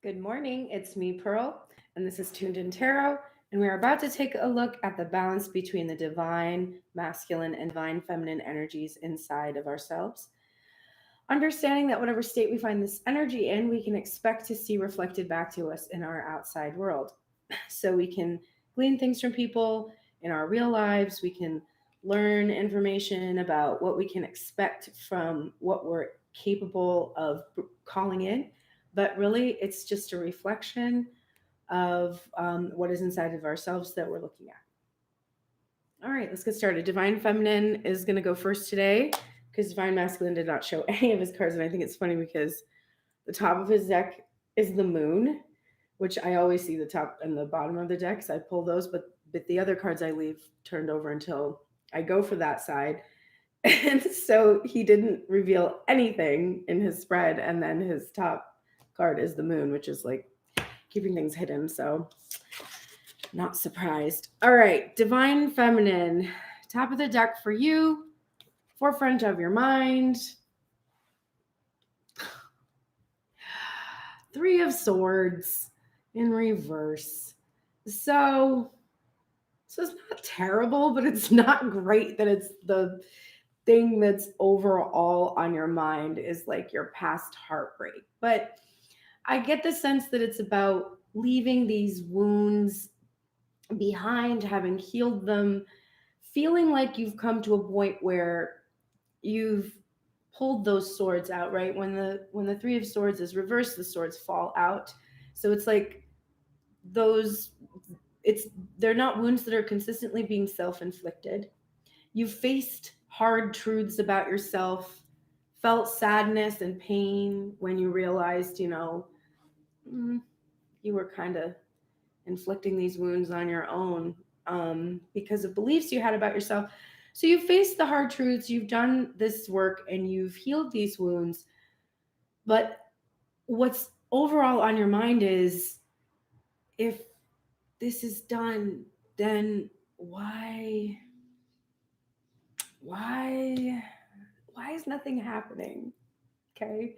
Good morning, it's me, Pearl, and this is Tuned in Tarot, and we're about to take a look at the balance between the divine masculine and divine feminine energies inside of ourselves. Understanding that whatever state we find this energy in, we can expect to see reflected back to us in our outside world. So we can glean things from people in our real lives, we can learn information about what we can expect from what we're capable of calling in, but really it's just a reflection of what is inside of ourselves that we're looking at. All right, let's get started. Divine Feminine is going to go first today because Divine Masculine did not show any of his cards. And I think it's funny because the top of his deck is the moon, which I always see the top and the bottom of the deck. So I pull those, but the other cards I leave turned over until I go for that side. And so he didn't reveal anything in his spread. And then his top card is the moon, which is like keeping things hidden. So not surprised. All right, Divine Feminine, top of the deck for you, forefront of your mind. Three of Swords in reverse. So it's not terrible, but it's not great that it's the thing that's overall on your mind is like your past heartbreak. But I get the sense that it's about leaving these wounds behind, having healed them, feeling like you've come to a point where you've pulled those swords out, right? When the three of swords is reversed, the swords fall out. So it's like those it's they're not wounds that are consistently being self-inflicted. You've faced hard truths about yourself, felt sadness and pain when you realized, you were kind of inflicting these wounds on your own because of beliefs you had about yourself. So you've faced the hard truths, you've done this work, and you've healed these wounds. But what's overall on your mind is if this is done, then why why is nothing happening? Okay,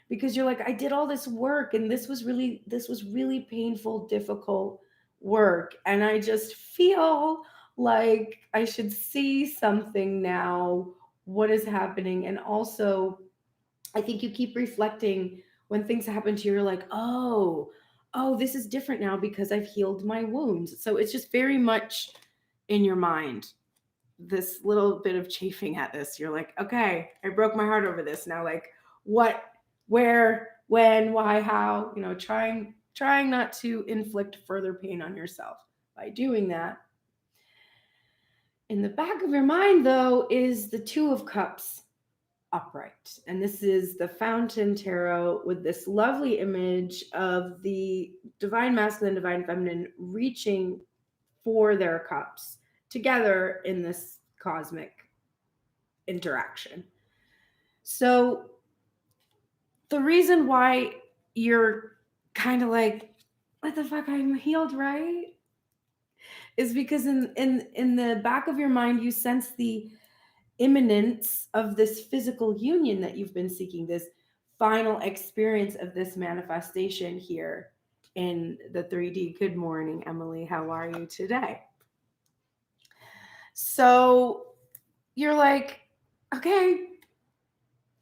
because you're like, I did all this work and this was really painful, difficult work, and I just feel like I should see something now. What is happening? And also, I think you keep reflecting when things happen to you, you're like, oh, this is different now because I've healed my wounds. So it's just very much in your mind, this little bit of chafing at this. You're like, okay, I broke my heart over this. Now, like, what, where, when, why, how, trying not to inflict further pain on yourself by doing that. In the back of your mind, though, is the Two of Cups upright. And this is the Fountain Tarot with this lovely image of the divine masculine, divine feminine reaching for their cups together in this cosmic interaction. So the reason why you're kind of like, what the fuck, I'm healed, right? Is because in the back of your mind you sense the imminence of this physical union that you've been seeking, this final experience of this manifestation here in the 3D. Good morning, Emily. How are you today? So you're like, okay,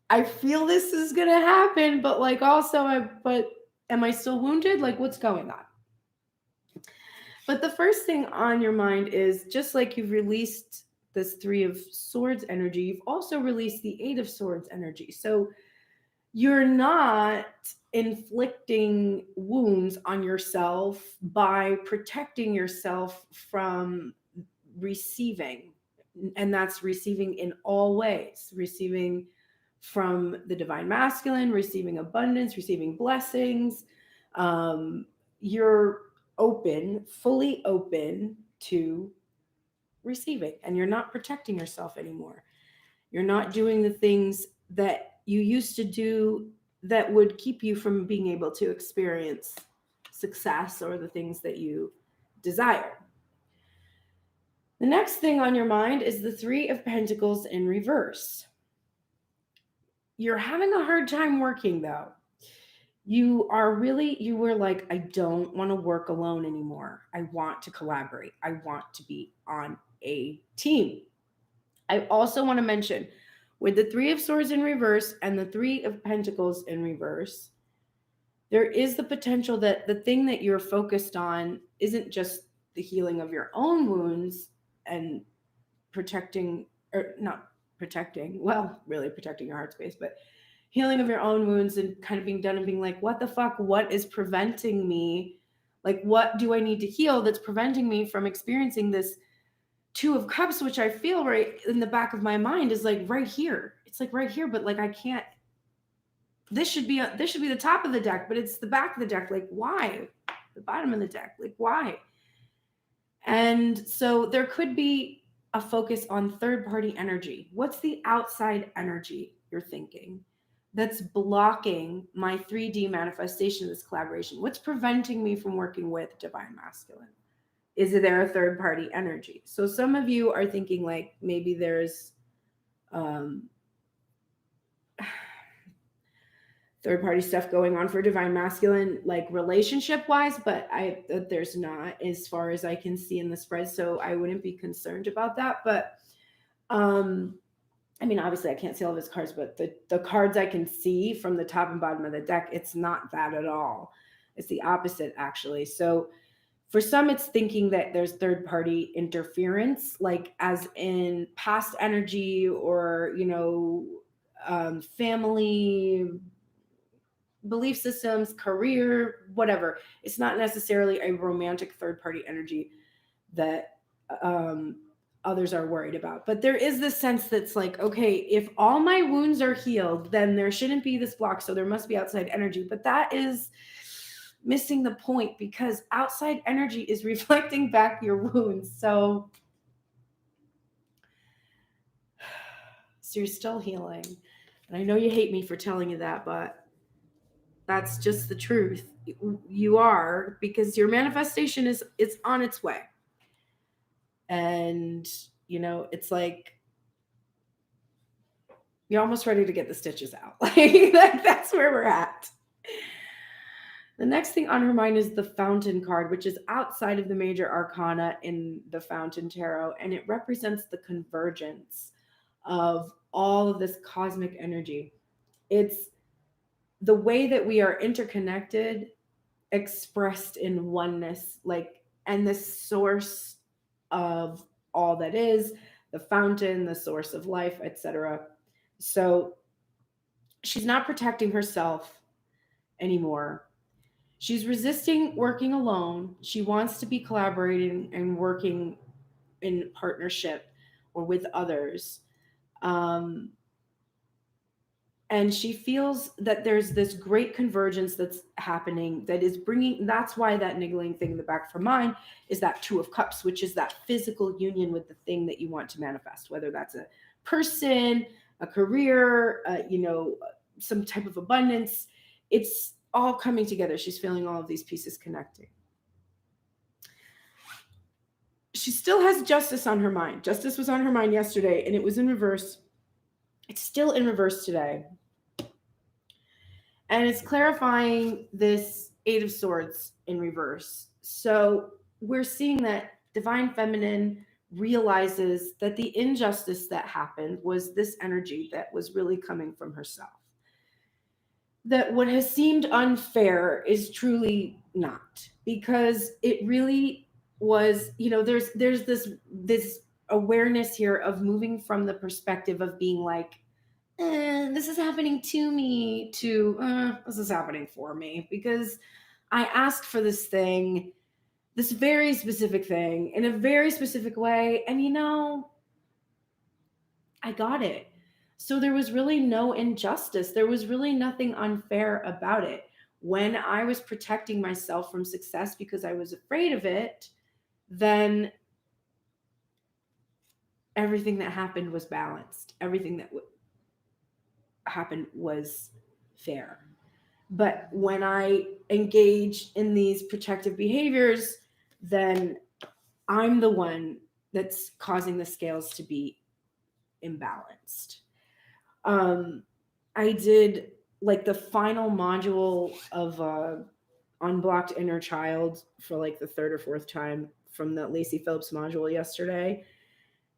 I feel this is going to happen, but like also, but am I still wounded? Like, what's going on? But the first thing on your mind is just like you've released this Three of Swords energy, you've also released the Eight of Swords energy. So you're not inflicting wounds on yourself by protecting yourself from receiving. And that's receiving in all ways, receiving from the divine masculine, receiving abundance, receiving blessings. You're open, fully open to receiving, and you're not protecting yourself anymore. You're not doing the things that you used to do that would keep you from being able to experience success or the things that you desire. The next thing on your mind is the Three of Pentacles in reverse. You're having a hard time working, though. you were like, I don't want to work alone anymore. I want to collaborate. I want to be on a team. I also want to mention with the Three of Swords in reverse and the Three of Pentacles in reverse, there is the potential that the thing that you're focused on isn't just the healing of your own wounds and protecting, or not protecting, well, really protecting your heart space, but healing of your own wounds and kind of being done and being like, what the fuck? What is preventing me? Like, what do I need to heal that's preventing me from experiencing this Two of Cups, which I feel right in the back of my mind is like right here. It's like right here, but like I can't. This should be the top of the deck, but it's the back of the deck. Like why? The bottom of the deck. Like why? And so there could be a focus on third-party energy. What's the outside energy you're thinking that's blocking my 3D manifestation of this collaboration? What's preventing me from working with Divine Masculine? Is there a third-party energy? So some of you are thinking like maybe there's third-party stuff going on for Divine Masculine, like relationship-wise, but there's not, as far as I can see in the spread. So I wouldn't be concerned about that. But I mean, obviously I can't see all of his cards, but the cards I can see from the top and bottom of the deck, it's not that at all. It's the opposite, actually. So for some, it's thinking that there's third-party interference, like as in past energy or, family, belief systems, career, whatever. It's not necessarily a romantic third-party energy that others are worried about. But there is this sense that's like, okay, if all my wounds are healed, then there shouldn't be this block. So there must be outside energy. But that is missing the point, because outside energy is reflecting back your wounds. So you're still healing. And I know you hate me for telling you that, but that's just the truth. You are, because your manifestation it's on its way. And, it's like you're almost ready to get the stitches out. Like that's where we're at. The next thing on her mind is the Fountain card, which is outside of the major arcana in the Fountain Tarot. And it represents the convergence of all of this cosmic energy. It's the way that we are interconnected, expressed in oneness, like, and the source of all that is, the fountain, the source of life, etc. So she's not protecting herself anymore. She's resisting working alone. She wants to be collaborating and working in partnership or with others. And she feels that there's this great convergence that's happening that is bringing, that's why that niggling thing in the back of her mind is that Two of Cups, which is that physical union with the thing that you want to manifest, whether that's a person, a career, some type of abundance. It's all coming together. She's feeling all of these pieces connecting. She still has Justice on her mind. Justice was on her mind yesterday, and it was in reverse. It's still in reverse today. And it's clarifying this Eight of Swords in reverse. So we're seeing that Divine Feminine realizes that the injustice that happened was this energy that was really coming from herself. That what has seemed unfair is truly not, because it really was, there's this awareness here of moving from the perspective of being like, this is happening to me, to this is happening for me, because I asked for this thing, this very specific thing, in a very specific way, and I got it. So there was really no injustice. There was really nothing unfair about it. When I was protecting myself from success because I was afraid of it, then everything that happened was balanced. Everything that happened was fair. But when I engage in these protective behaviors, then I'm the one that's causing the scales to be imbalanced. I did like the final module of Unblocked Inner Child for like the third or fourth time from the Lacey Phillips module yesterday.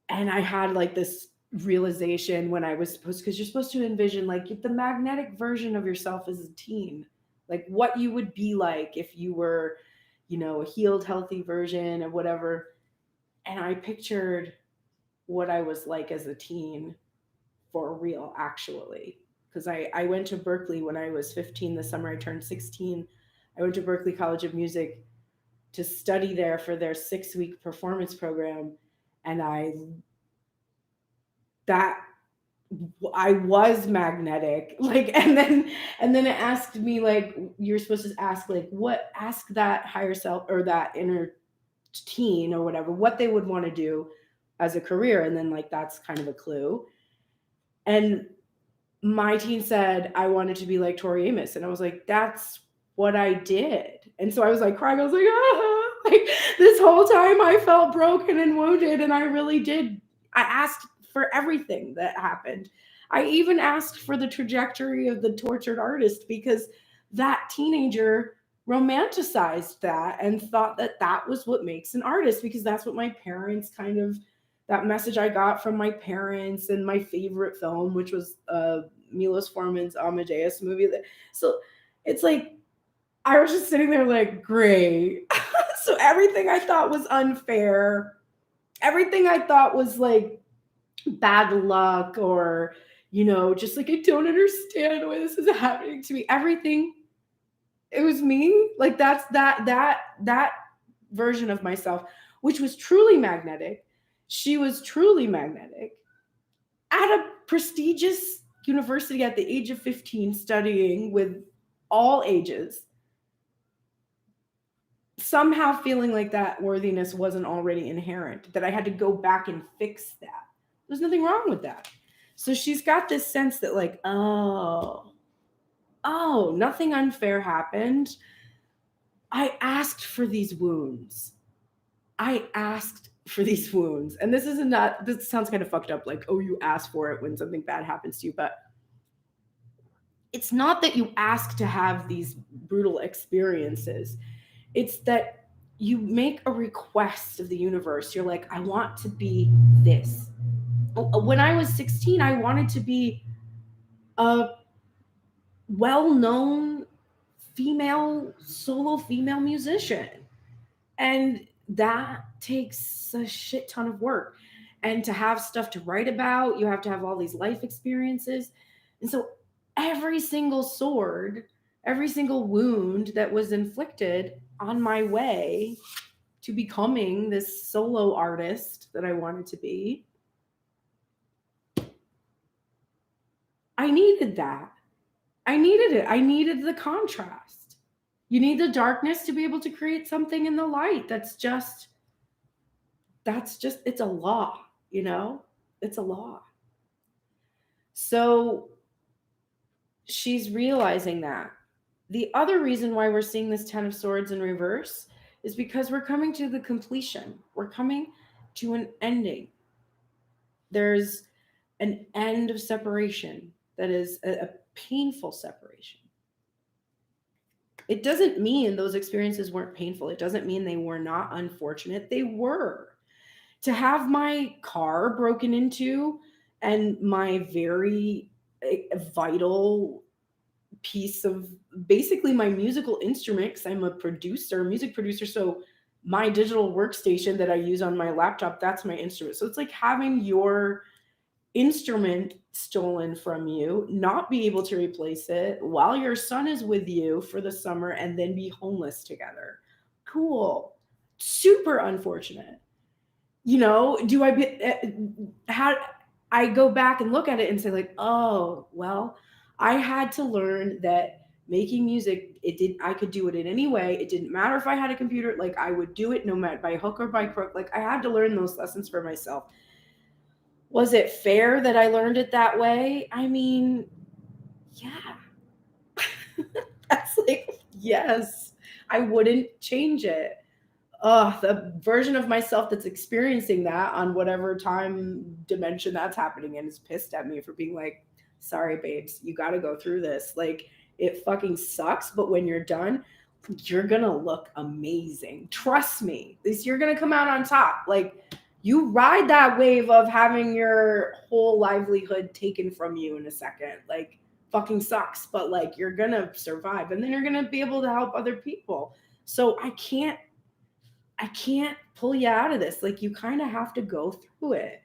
And I had like this realization when I was supposed, because you're supposed to envision like the magnetic version of yourself as a teen, like what you would be like if you were, a healed, healthy version of whatever. And I pictured what I was like as a teen for real, actually. Because I went to Berkeley when I was 15, the summer I turned 16. I went to Berkeley College of Music to study there for their 6-week performance program. And that I was magnetic. Like, and then it asked me, like, you're supposed to ask, like, ask that higher self or that inner teen or whatever, what they would want to do as a career. And then, like, that's kind of a clue. And my teen said, I wanted to be like Tori Amos. And I was like, that's what I did. And so I was like crying. I was like, like this whole time I felt broken and wounded. And I really did. I asked for everything that happened. I even asked for the trajectory of the tortured artist because that teenager romanticized that and thought that that was what makes an artist, because that's what my parents that message I got from my parents and my favorite film, which was Milos Forman's Amadeus movie. So it's like, I was just sitting there like, great. So everything I thought was unfair, everything I thought was like bad luck, or, just like, I don't understand why this is happening to me. Everything, it was me. Like that version of myself, which was truly magnetic. She was truly magnetic at a prestigious university at the age of 15, studying with all ages, somehow feeling like that worthiness wasn't already inherent, that I had to go back and fix that. There's nothing wrong with that. So she's got this sense that, like, oh, nothing unfair happened. I asked for these wounds. And this sounds kind of fucked up, like, oh, you asked for it when something bad happens to you, but it's not that you ask to have these brutal experiences. It's that you make a request of the universe. You're like, I want to be this. When I was 16, I wanted to be a well-known solo female musician. And that takes a shit ton of work. And to have stuff to write about, you have to have all these life experiences. And so every single sword, every single wound that was inflicted on my way to becoming this solo artist that I wanted to be, I needed that. I needed it. I needed the contrast. You need the darkness to be able to create something in the light. That's just, it's a law, It's a law. So she's realizing that. The other reason why we're seeing this 10 of Swords in reverse is because we're coming to the completion. We're coming to an ending. There's an end of separation that is a painful separation. It doesn't mean those experiences weren't painful. It doesn't mean they were not unfortunate. They were. To have my car broken into and my very vital piece of basically my musical instrument, because I'm a music producer. So my digital workstation that I use on my laptop, that's my instrument. So it's like having your instrument stolen from you, not be able to replace it while your son is with you for the summer, and then be homeless together. Cool. Super unfortunate. Do how I go back and look at it and say, like, oh, well, I had to learn that making music, I could do it in any way. It didn't matter if I had a computer, like I would do it no matter by hook or by crook. Like I had to learn those lessons for myself. Was it fair that I learned it that way? I mean, yeah. That's like, yes, I wouldn't change it. The version of myself that's experiencing that on whatever time dimension that's happening in is pissed at me for being like, sorry, babes, you got to go through this. Like, it fucking sucks, but when you're done, you're going to look amazing. Trust me. You're going to come out on top. Like, you ride that wave of having your whole livelihood taken from you in a second. Like, fucking sucks, but like, you're going to survive, and then you're going to be able to help other people. So I can't pull you out of this. Like, you kind of have to go through it.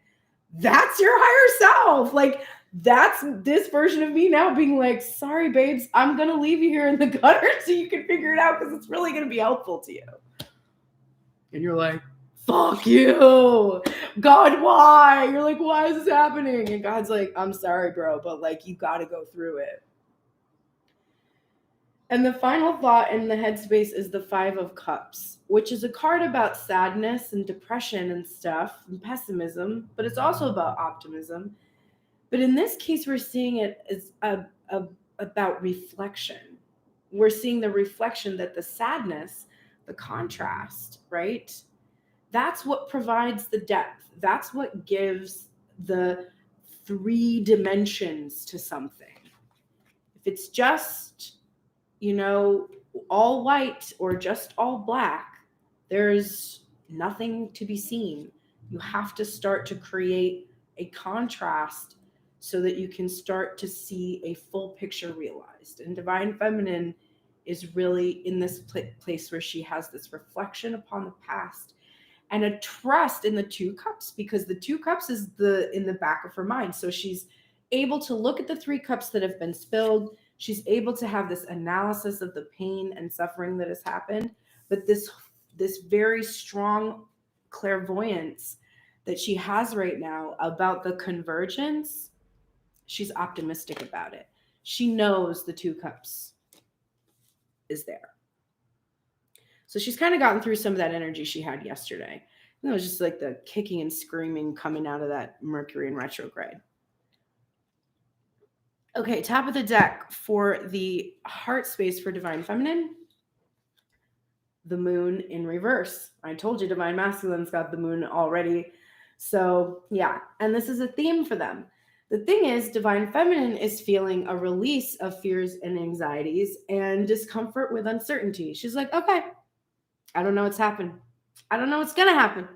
That's your higher self. Like, that's this version of me now being like, sorry, babes, I'm going to leave you here in the gutter so you can figure it out, because it's really going to be helpful to you. And you're like, fuck you. God, why? You're like, why is this happening? And God's like, I'm sorry, bro, but like, you got to go through it. And the final thought in the headspace is the 5 of Cups, which is a card about sadness and depression and stuff and pessimism, but it's also about optimism. But in this case, we're seeing it as about reflection. We're seeing the reflection that the sadness, the contrast, right? That's what provides the depth. That's what gives the 3 dimensions to something. If it's just, all white or just all black, there's nothing to be seen. You have to start to create a contrast so that you can start to see a full picture realized. And Divine Feminine is really in this place where she has this reflection upon the past and a trust in the 2 cups, because the 2 cups is in the back of her mind. So she's able to look at the 3 cups that have been spilled. She's able to have this analysis of the pain and suffering that has happened, but this very strong clairvoyance that she has right now about the convergence, she's optimistic about it. She knows the 2 cups is there. So she's kind of gotten through some of that energy she had yesterday. It was just like the kicking and screaming coming out of that Mercury in retrograde. Okay, top of the deck for the heart space for Divine Feminine, the moon in reverse. I told you Divine Masculine's got the moon already. So yeah, and this is a theme for them. The thing is, Divine Feminine is feeling a release of fears and anxieties and discomfort with uncertainty. She's like, okay, I don't know what's happened. I don't know what's going to happen.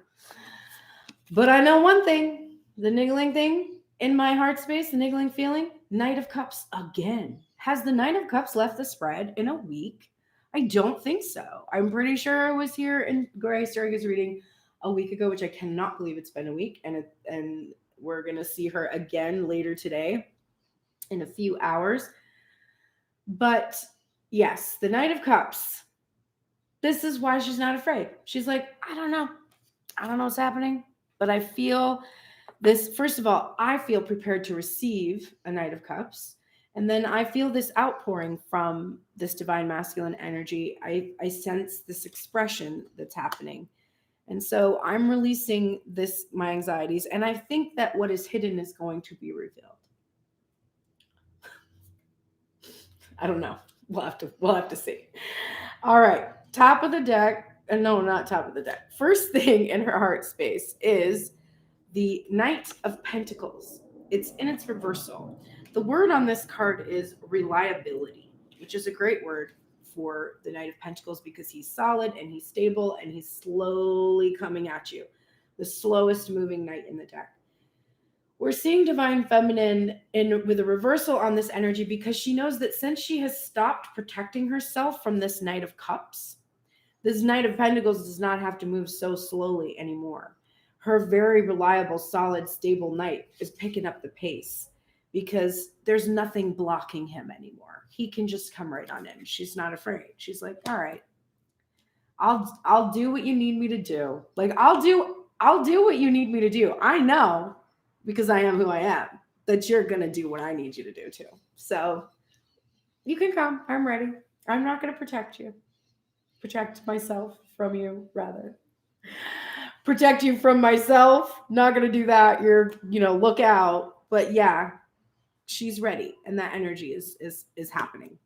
But I know one thing, the niggling thing in my heart space, the niggling feeling, Knight of Cups again. Has the Knight of Cups left the spread in a week? I don't think so. I'm pretty sure I was here in Grace Sturgis reading a week ago, which I cannot believe it's been a week. And we're going to see her again later today in a few hours. But yes, the Knight of Cups. This is why she's not afraid. She's like, I don't know. I don't know what's happening, but I feel this. First of all, I feel prepared to receive a Knight of Cups. And then I feel this outpouring from this Divine Masculine energy. I sense this expression that's happening. And so I'm releasing my anxieties. And I think that what is hidden is going to be revealed. I don't know. We'll have to see. All right. Top of the deck. No, not top of the deck. First thing in her heart space is the Knight of Pentacles. It's in its reversal. The word on this card is reliability, which is a great word for the Knight of Pentacles because he's solid and he's stable and he's slowly coming at you. The slowest moving knight in the deck. We're seeing Divine Feminine with a reversal on this energy because she knows that since she has stopped protecting herself from this Knight of Cups, this Knight of Pentacles does not have to move so slowly anymore. Her very reliable, solid, stable knight is picking up the pace because there's nothing blocking him anymore. He can just come right on in. She's not afraid. She's like, all right, I'll do what you need me to do. Like, I'll do what you need me to do. I know, because I am who I am, that you're going to do what I need you to do too. So you can come. I'm ready. I'm not going to protect you. Protect myself from you, rather. Protect you from myself. Not going to do that. Look out. But yeah, she's ready. And that energy is happening.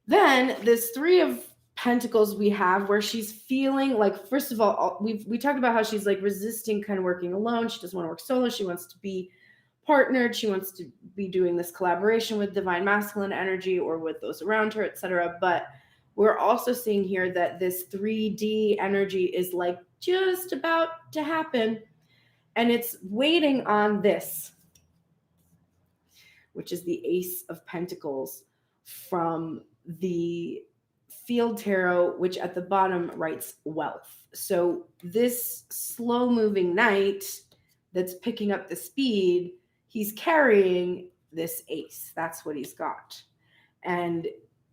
Then this 3 of Pentacles we have where she's feeling like, first of all, we talked about how she's like resisting kind of working alone. She doesn't want to work solo. She wants to be partnered. She wants to be doing this collaboration with divine masculine energy or with those around her, etc. But we're also seeing here that this 3D energy is like just about to happen, and it's waiting on this, which is the Ace of Pentacles from the Field Tarot, which at the bottom writes wealth. So this slow moving knight that's picking up the speed, he's carrying this ace. That's what he's got. And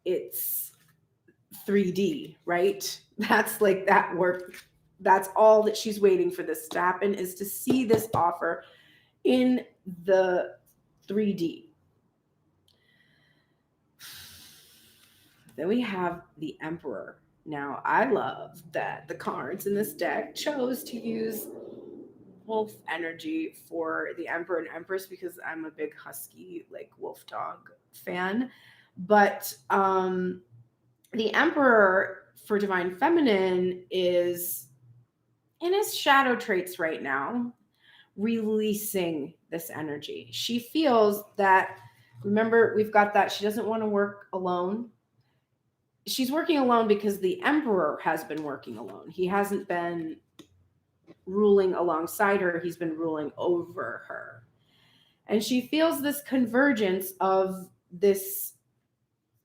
it's 3D, right? That's like that work. That's all that she's waiting for this to happen, is to see this offer in the 3D. Then we have the Emperor. Now, I love that the cards in this deck chose to use wolf energy for the Emperor and Empress because I'm a big husky, like wolf dog fan. But the Emperor for Divine Feminine is in his shadow traits right now, releasing this energy. She feels that, remember, we've got that she doesn't want to work alone. She's working alone because the Emperor has been working alone. He hasn't been ruling alongside her. He's been ruling over her. And she feels this convergence of this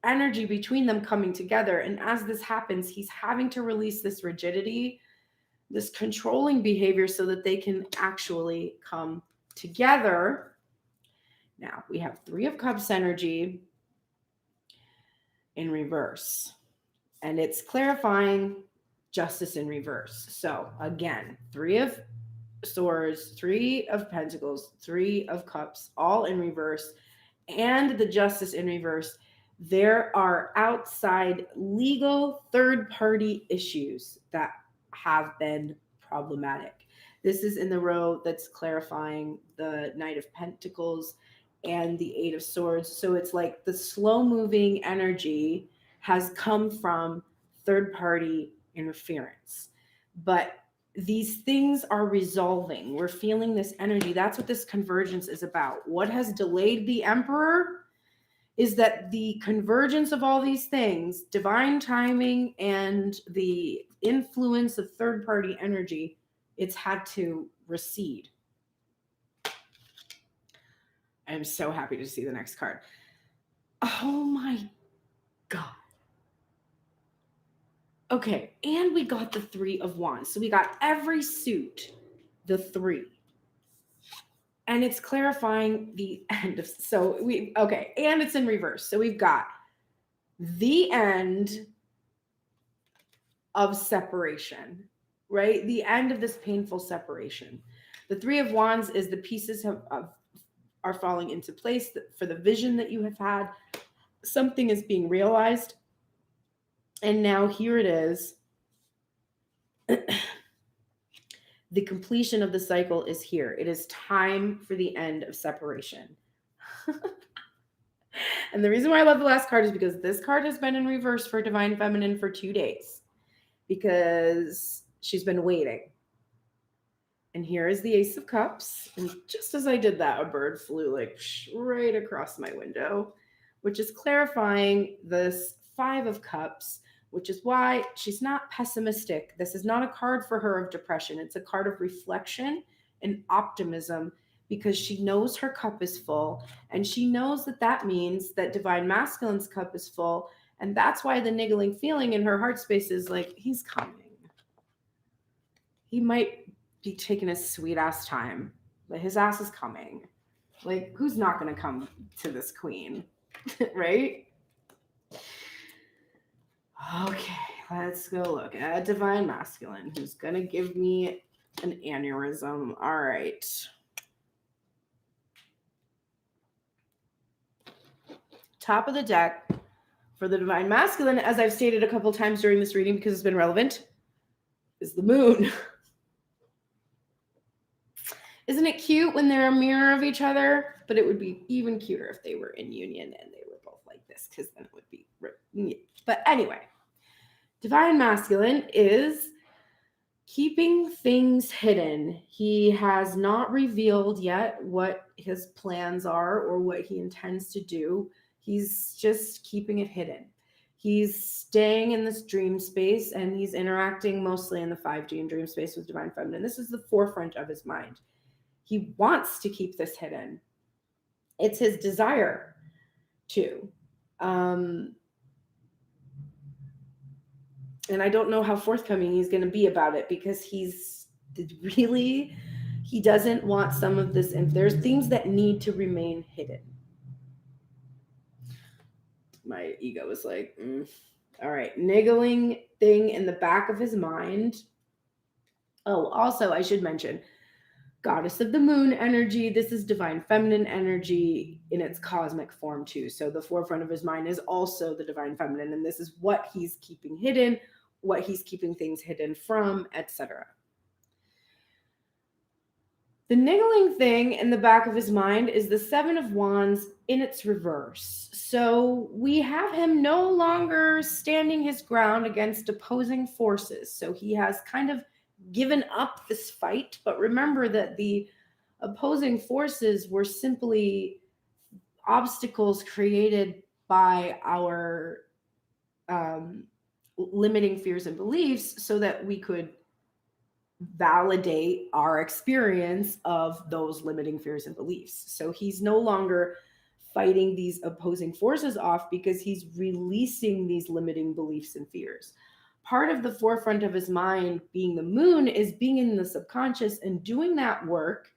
energy between them coming together. And as this happens, he's having to release this rigidity, this controlling behavior, so that they can actually come together. Now, we have 3 of Cups energy in reverse, and it's clarifying justice in reverse. So again, 3 of Swords, 3 of Pentacles, 3 of Cups, all in reverse, and the Justice in reverse. There are outside legal third-party issues that have been problematic. This is in the row that's clarifying the Knight of Pentacles and the 8 of Swords. So it's like the slow-moving energy has come from third-party interference. But these things are resolving. We're feeling this energy. That's what this convergence is about. What has delayed the Emperor is that the convergence of all these things, divine timing and the influence of third-party energy, it's had to recede. I'm so happy to see the next card. Oh my God. Okay, and we got the 3 of Wands. So we got every suit, the 3. And it's clarifying the end of, and it's in reverse. So we've got the end of separation, right? The end of this painful separation. The 3 of Wands is the pieces are falling into place for the vision that you have had. Something is being realized. And now here it is. The completion of the cycle is here. It is time for the end of separation. And the reason why I love the last card is because this card has been in reverse for Divine Feminine for 2 days because she's been waiting. And here is the Ace of Cups. And just as I did that, a bird flew like right across my window, which is clarifying this 5 of Cups, which is why she's not pessimistic. This is not a card for her of depression. It's a card of reflection and optimism because she knows her cup is full, and she knows that that means that Divine Masculine's cup is full, and that's why the niggling feeling in her heart space is like, he's coming. He might be taking his sweet ass time, but his ass is coming. Like, who's not going to come to this queen, right? Okay, let's go look at Divine Masculine, who's going to give me an aneurysm. All right. Top of the deck for the Divine Masculine, as I've stated a couple times during this reading because it's been relevant, is the moon. Isn't it cute when they're a mirror of each other? But it would be even cuter if they were in union and they were both like this, because then it would be... But anyway, Divine Masculine is keeping things hidden. He has not revealed yet what his plans are or what he intends to do. He's just keeping it hidden. He's staying in this dream space and he's interacting mostly in the 5D and dream space with Divine Feminine. This is the forefront of his mind. He wants to keep this hidden. It's his desire to. And I don't know how forthcoming he's going to be about it, because he doesn't want some of this. If there's things that need to remain hidden. My ego is like, all right, niggling thing in the back of his mind. Oh, also, I should mention, goddess of the moon energy. This is divine feminine energy in its cosmic form too. So the forefront of his mind is also the divine feminine, and this is what he's keeping hidden, what he's keeping things hidden from, etc. The niggling thing in the back of his mind is the Seven of Wands in its reverse. So we have him no longer standing his ground against opposing forces. So he has kind of given up this fight. But remember that the opposing forces were simply obstacles created by our limiting fears and beliefs so that we could validate our experience of those limiting fears and beliefs. So he's no longer fighting these opposing forces off because he's releasing these limiting beliefs and fears. Part of the forefront of his mind, being the moon, is being in the subconscious and doing that work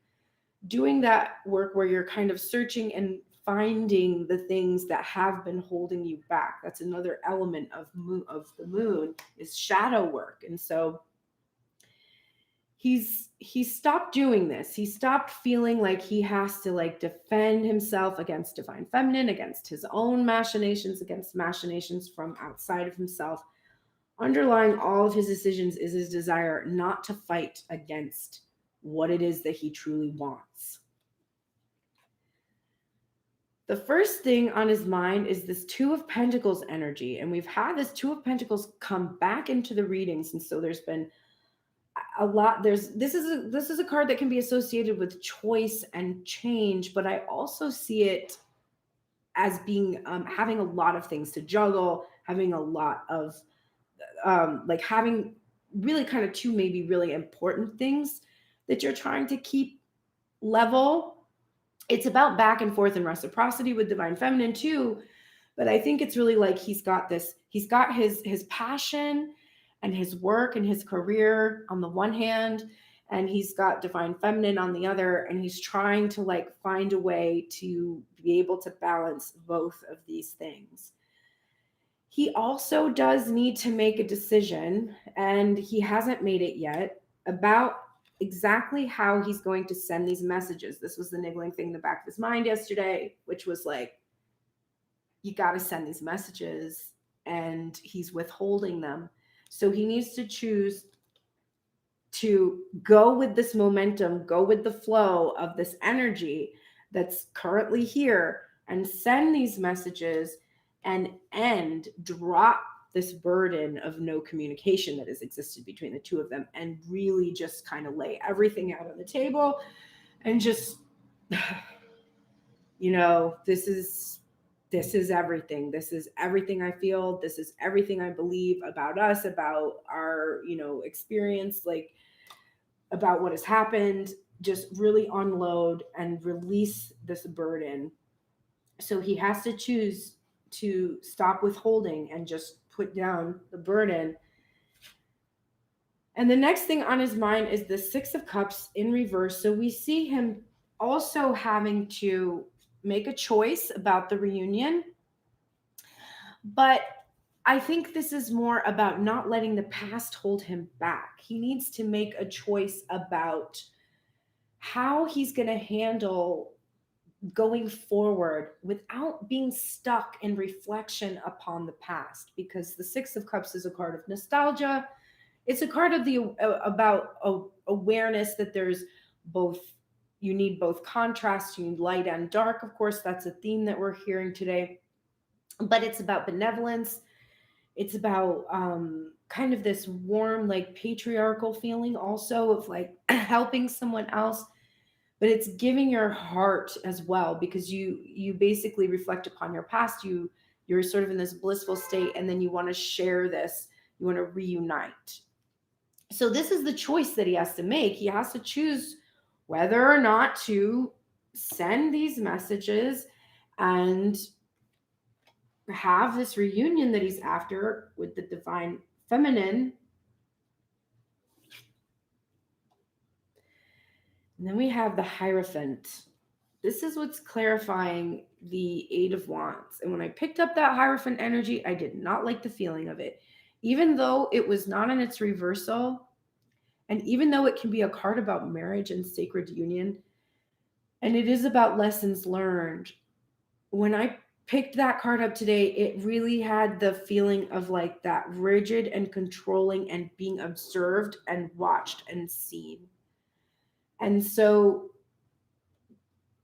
where you're kind of searching and finding the things that have been holding you back. That's another element of the moon, is shadow work. And so he's stopped doing this. He stopped feeling like he has to like defend himself against divine feminine, against his own machinations, against machinations from outside of himself. Underlying all of his decisions is his desire not to fight against what it is that he truly wants. The first thing on his mind is this Two of Pentacles energy. And we've had this Two of Pentacles come back into the readings. And so there's been a lot. This is a card that can be associated with choice and change, but I also see it as being having a lot of things to juggle, having a lot of like having really kind of two maybe really important things that you're trying to keep level. It's about back and forth and reciprocity with divine feminine too, but I think it's really like he's got his passion and his work and his career on the one hand, and he's got divine feminine on the other, and he's trying to like find a way to be able to balance both of these things. He also does need to make a decision, and he hasn't made it yet, about exactly how he's going to send these messages. This was the niggling thing in the back of his mind yesterday, which was like, you got to send these messages, and he's withholding them. So he needs to choose to go with this momentum, go with the flow of this energy that's currently here, and send these messages and drop this burden of no communication that has existed between the two of them, and really just kind of lay everything out on the table and just, this is everything. This is everything I feel. This is everything I believe about us, about our, experience, like about what has happened. Just really unload and release this burden. So he has to choose to stop withholding and just put down the burden. And the next thing on his mind is the Six of Cups in reverse. So we see him also having to make a choice about the reunion. But I think this is more about not letting the past hold him back. He needs to make a choice about how he's going to handle going forward without being stuck in reflection upon the past, because the Six of Cups is a card of nostalgia. It's a card of about awareness that there's you need both contrast, you need light and dark. Of course, that's a theme that we're hearing today, but it's about benevolence. It's about kind of this warm, like patriarchal feeling also of like helping someone else, but it's giving your heart as well, because you basically reflect upon your past. You're sort of in this blissful state, and then you want to share this, you want to reunite. So this is the choice that he has to make. He has to choose whether or not to send these messages and have this reunion that he's after with the divine feminine. And then we have the Hierophant. This is what's clarifying the Eight of Wands. And when I picked up that Hierophant energy, I did not like the feeling of it. Even though it was not in its reversal, and even though it can be a card about marriage and sacred union, and it is about lessons learned, when I picked that card up today, it really had the feeling of like that rigid and controlling and being observed and watched and seen. And so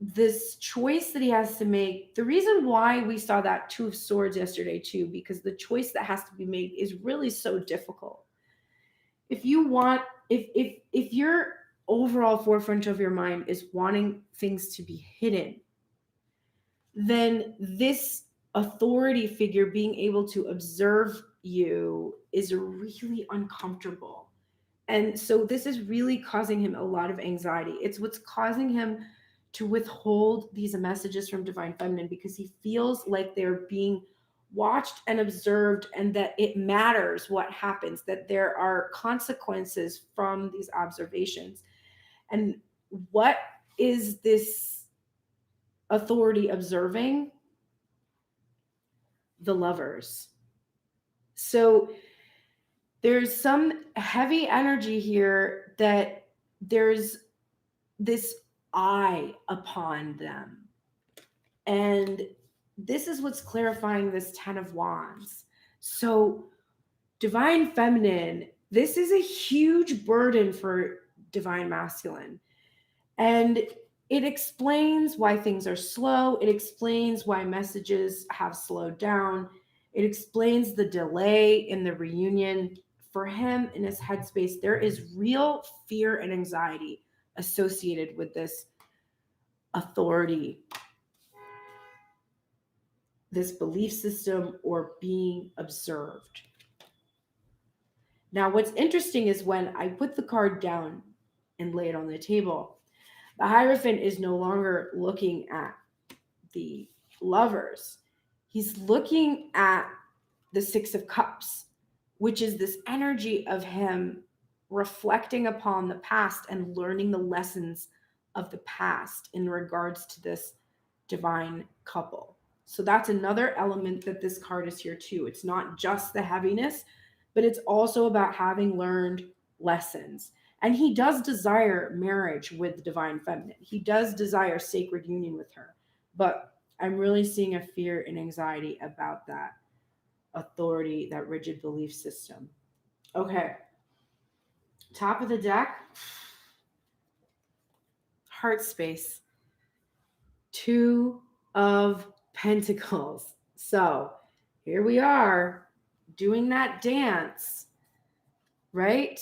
this choice that he has to make, the reason why we saw that Two of Swords yesterday too, because the choice that has to be made is really so difficult. If you want, if your overall forefront of your mind is wanting things to be hidden, then this authority figure being able to observe you is really uncomfortable. And so this is really causing him a lot of anxiety. It's what's causing him to withhold these messages from divine feminine, because he feels like they're being watched and observed, and that it matters what happens, that there are consequences from these observations. And what is this authority observing? The Lovers. So there's some heavy energy here that there's this eye upon them. And this is what's clarifying this Ten of Wands. So divine feminine, this is a huge burden for divine masculine. And it explains why things are slow. It explains why messages have slowed down. It explains the delay in the reunion. For him, in his headspace, there is real fear and anxiety associated with this authority, this belief system, or being observed. Now, what's interesting is when I put the card down and lay it on the table, the Hierophant is no longer looking at the Lovers. He's looking at the Six of Cups, which is this energy of him reflecting upon the past and learning the lessons of the past in regards to this divine couple. So that's another element that this card is here too. It's not just the heaviness, but it's also about having learned lessons. And he does desire marriage with the divine feminine. He does desire sacred union with her. But I'm really seeing a fear and anxiety about that authority, that rigid belief system. Okay. Top of the deck. Heart space. Two of Pentacles. So here we are doing that dance, right?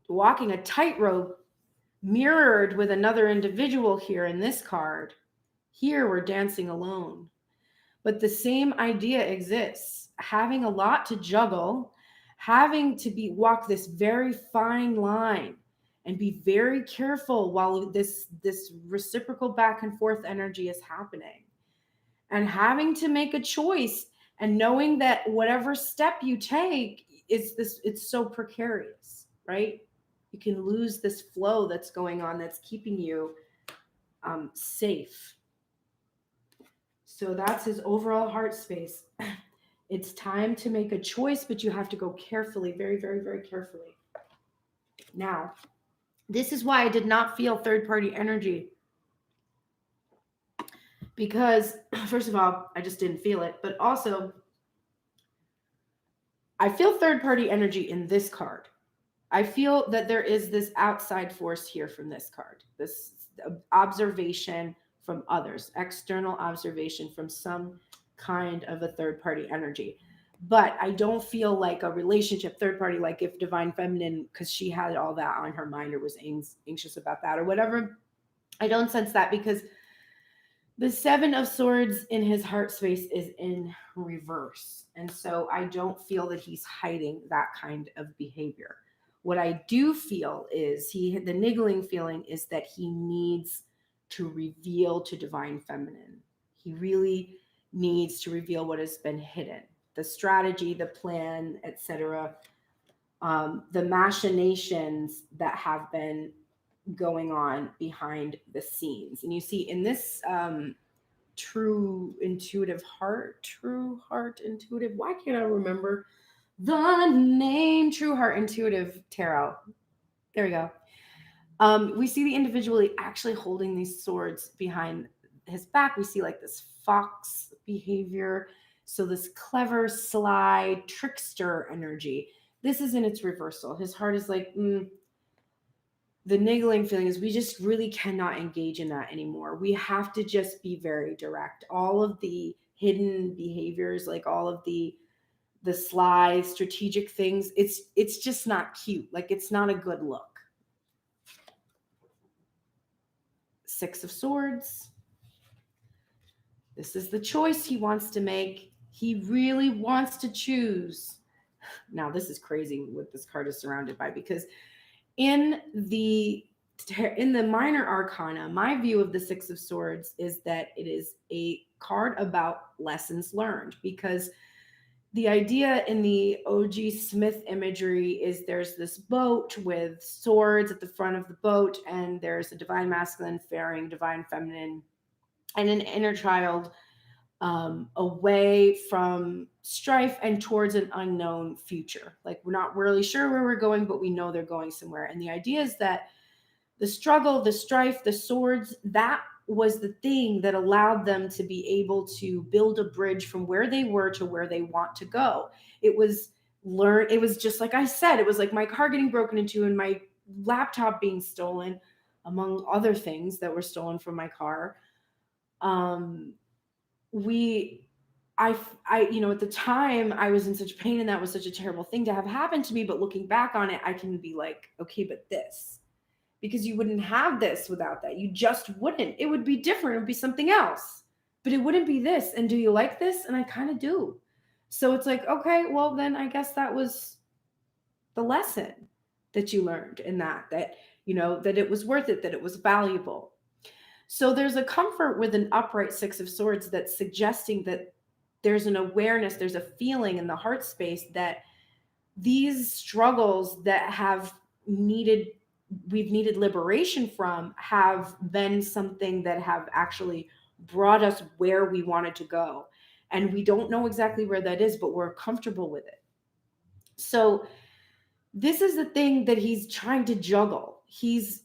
Walking a tightrope mirrored with another individual here in this card. Here we're dancing alone. But the same idea exists. Having a lot to juggle, having to walk this very fine line and be very careful while this reciprocal back and forth energy is happening. And having to make a choice and knowing that whatever step you take it's so precarious, right? You can lose this flow that's going on that's keeping you safe. So that's his overall heart space. It's time to make a choice, but you have to go carefully, very, very, very carefully. Now, this is why I did not feel third-party energy. Because, first of all, I just didn't feel it. But also, I feel third-party energy in this card. I feel that there is this outside force here from this card. This observation from others, external observation from some kind of a third-party energy. But I don't feel like a relationship, third party, like if divine feminine, because she had all that on her mind or was anxious about that or whatever. I don't sense that because the Seven of Swords in his heart space is in reverse. And so I don't feel that he's hiding that kind of behavior. What I do feel is the niggling feeling is that he needs to reveal to divine feminine. He really needs to reveal what has been hidden, the strategy, the plan, etc., the machinations that have been going on behind the scenes. And you see in this true heart intuitive, why can't I remember the name? True heart intuitive tarot. There we go. We see the individual actually holding these swords behind his back. We see like this fox behavior. So this clever, sly, trickster energy. This is in its reversal. His heart is like, the niggling feeling is we just really cannot engage in that anymore. We have to just be very direct. All of the hidden behaviors, like all of the sly strategic things, it's just not cute. Like it's not a good look. Six of Swords. This is the choice he wants to make. He really wants to choose. Now this is crazy what this card is surrounded by, because in the minor arcana, my view of the Six of Swords is that it is a card about lessons learned, because the idea in the O.G. Smith imagery is there's this boat with swords at the front of the boat, and there's a divine masculine faring divine feminine and an inner child away from strife and towards an unknown future. Like we're not really sure where we're going, but we know they're going somewhere. And the idea is that the struggle, the strife, the swords, that was the thing that allowed them to be able to build a bridge from where they were to where they want to go. It was just like I said, it was like my car getting broken into and my laptop being stolen, among other things that were stolen from my car. At the time I was in such pain, and that was such a terrible thing to have happen to me. But looking back on it, I can be like, okay, but this, because you wouldn't have this without that. You just wouldn't. It would be different. It would be something else, but it wouldn't be this. And do you like this? And I kind of do. So it's like, okay, well then I guess that was the lesson that you learned in that that it was worth it, that it was valuable. So there's a comfort with an upright Six of Swords that's suggesting that there's an awareness, there's a feeling in the heart space that these struggles that we've needed liberation from have been something that have actually brought us where we wanted to go. And we don't know exactly where that is, but we're comfortable with it. So this is the thing that he's trying to juggle. He's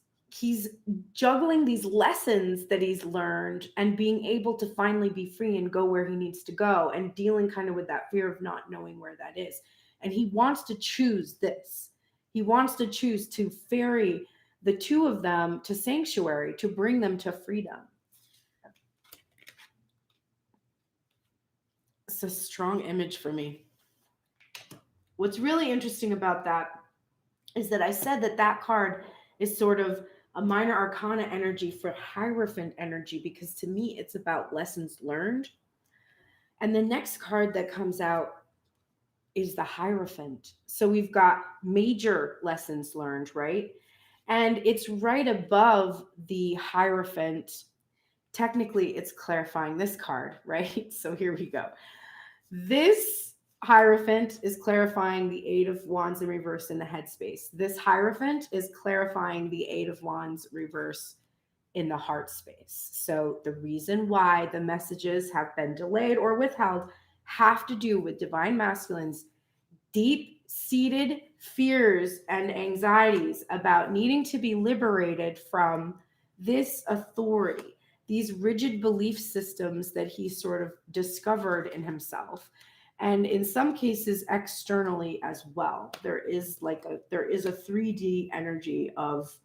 juggling these lessons that he's learned and being able to finally be free and go where he needs to go, and dealing kind of with that fear of not knowing where that is. And he wants to choose this. He wants to choose to ferry the two of them to sanctuary, to bring them to freedom. It's a strong image for me. What's really interesting about that is that I said that card is sort of a minor arcana energy for Hierophant energy, because to me it's about lessons learned. And the next card that comes out is the Hierophant. So we've got major lessons learned, right? And it's right above the Hierophant. Technically, it's clarifying this card, right? So here we go. This Hierophant is clarifying the Eight of Wands in reverse in the headspace. This Hierophant is clarifying the Eight of Wands reverse in the heart space. So the reason why the messages have been delayed or withheld have to do with divine masculines' deep-seated fears and anxieties about needing to be liberated from this authority, these rigid belief systems that he sort of discovered in himself. And in some cases externally as well. There is a 3D energy of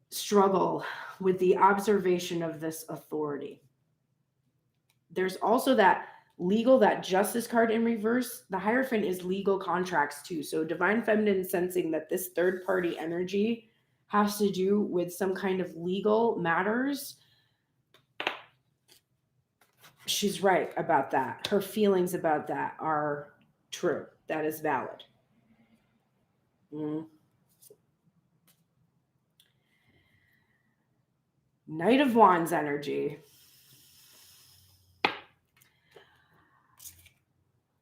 struggle with the observation of this authority. There's also that legal, that Justice card in reverse, the Hierophant is legal contracts too. So Divine Feminine sensing that this third party energy has to do with some kind of legal matters. She's right about that. Her feelings about that are true. That is valid. Knight of Wands energy.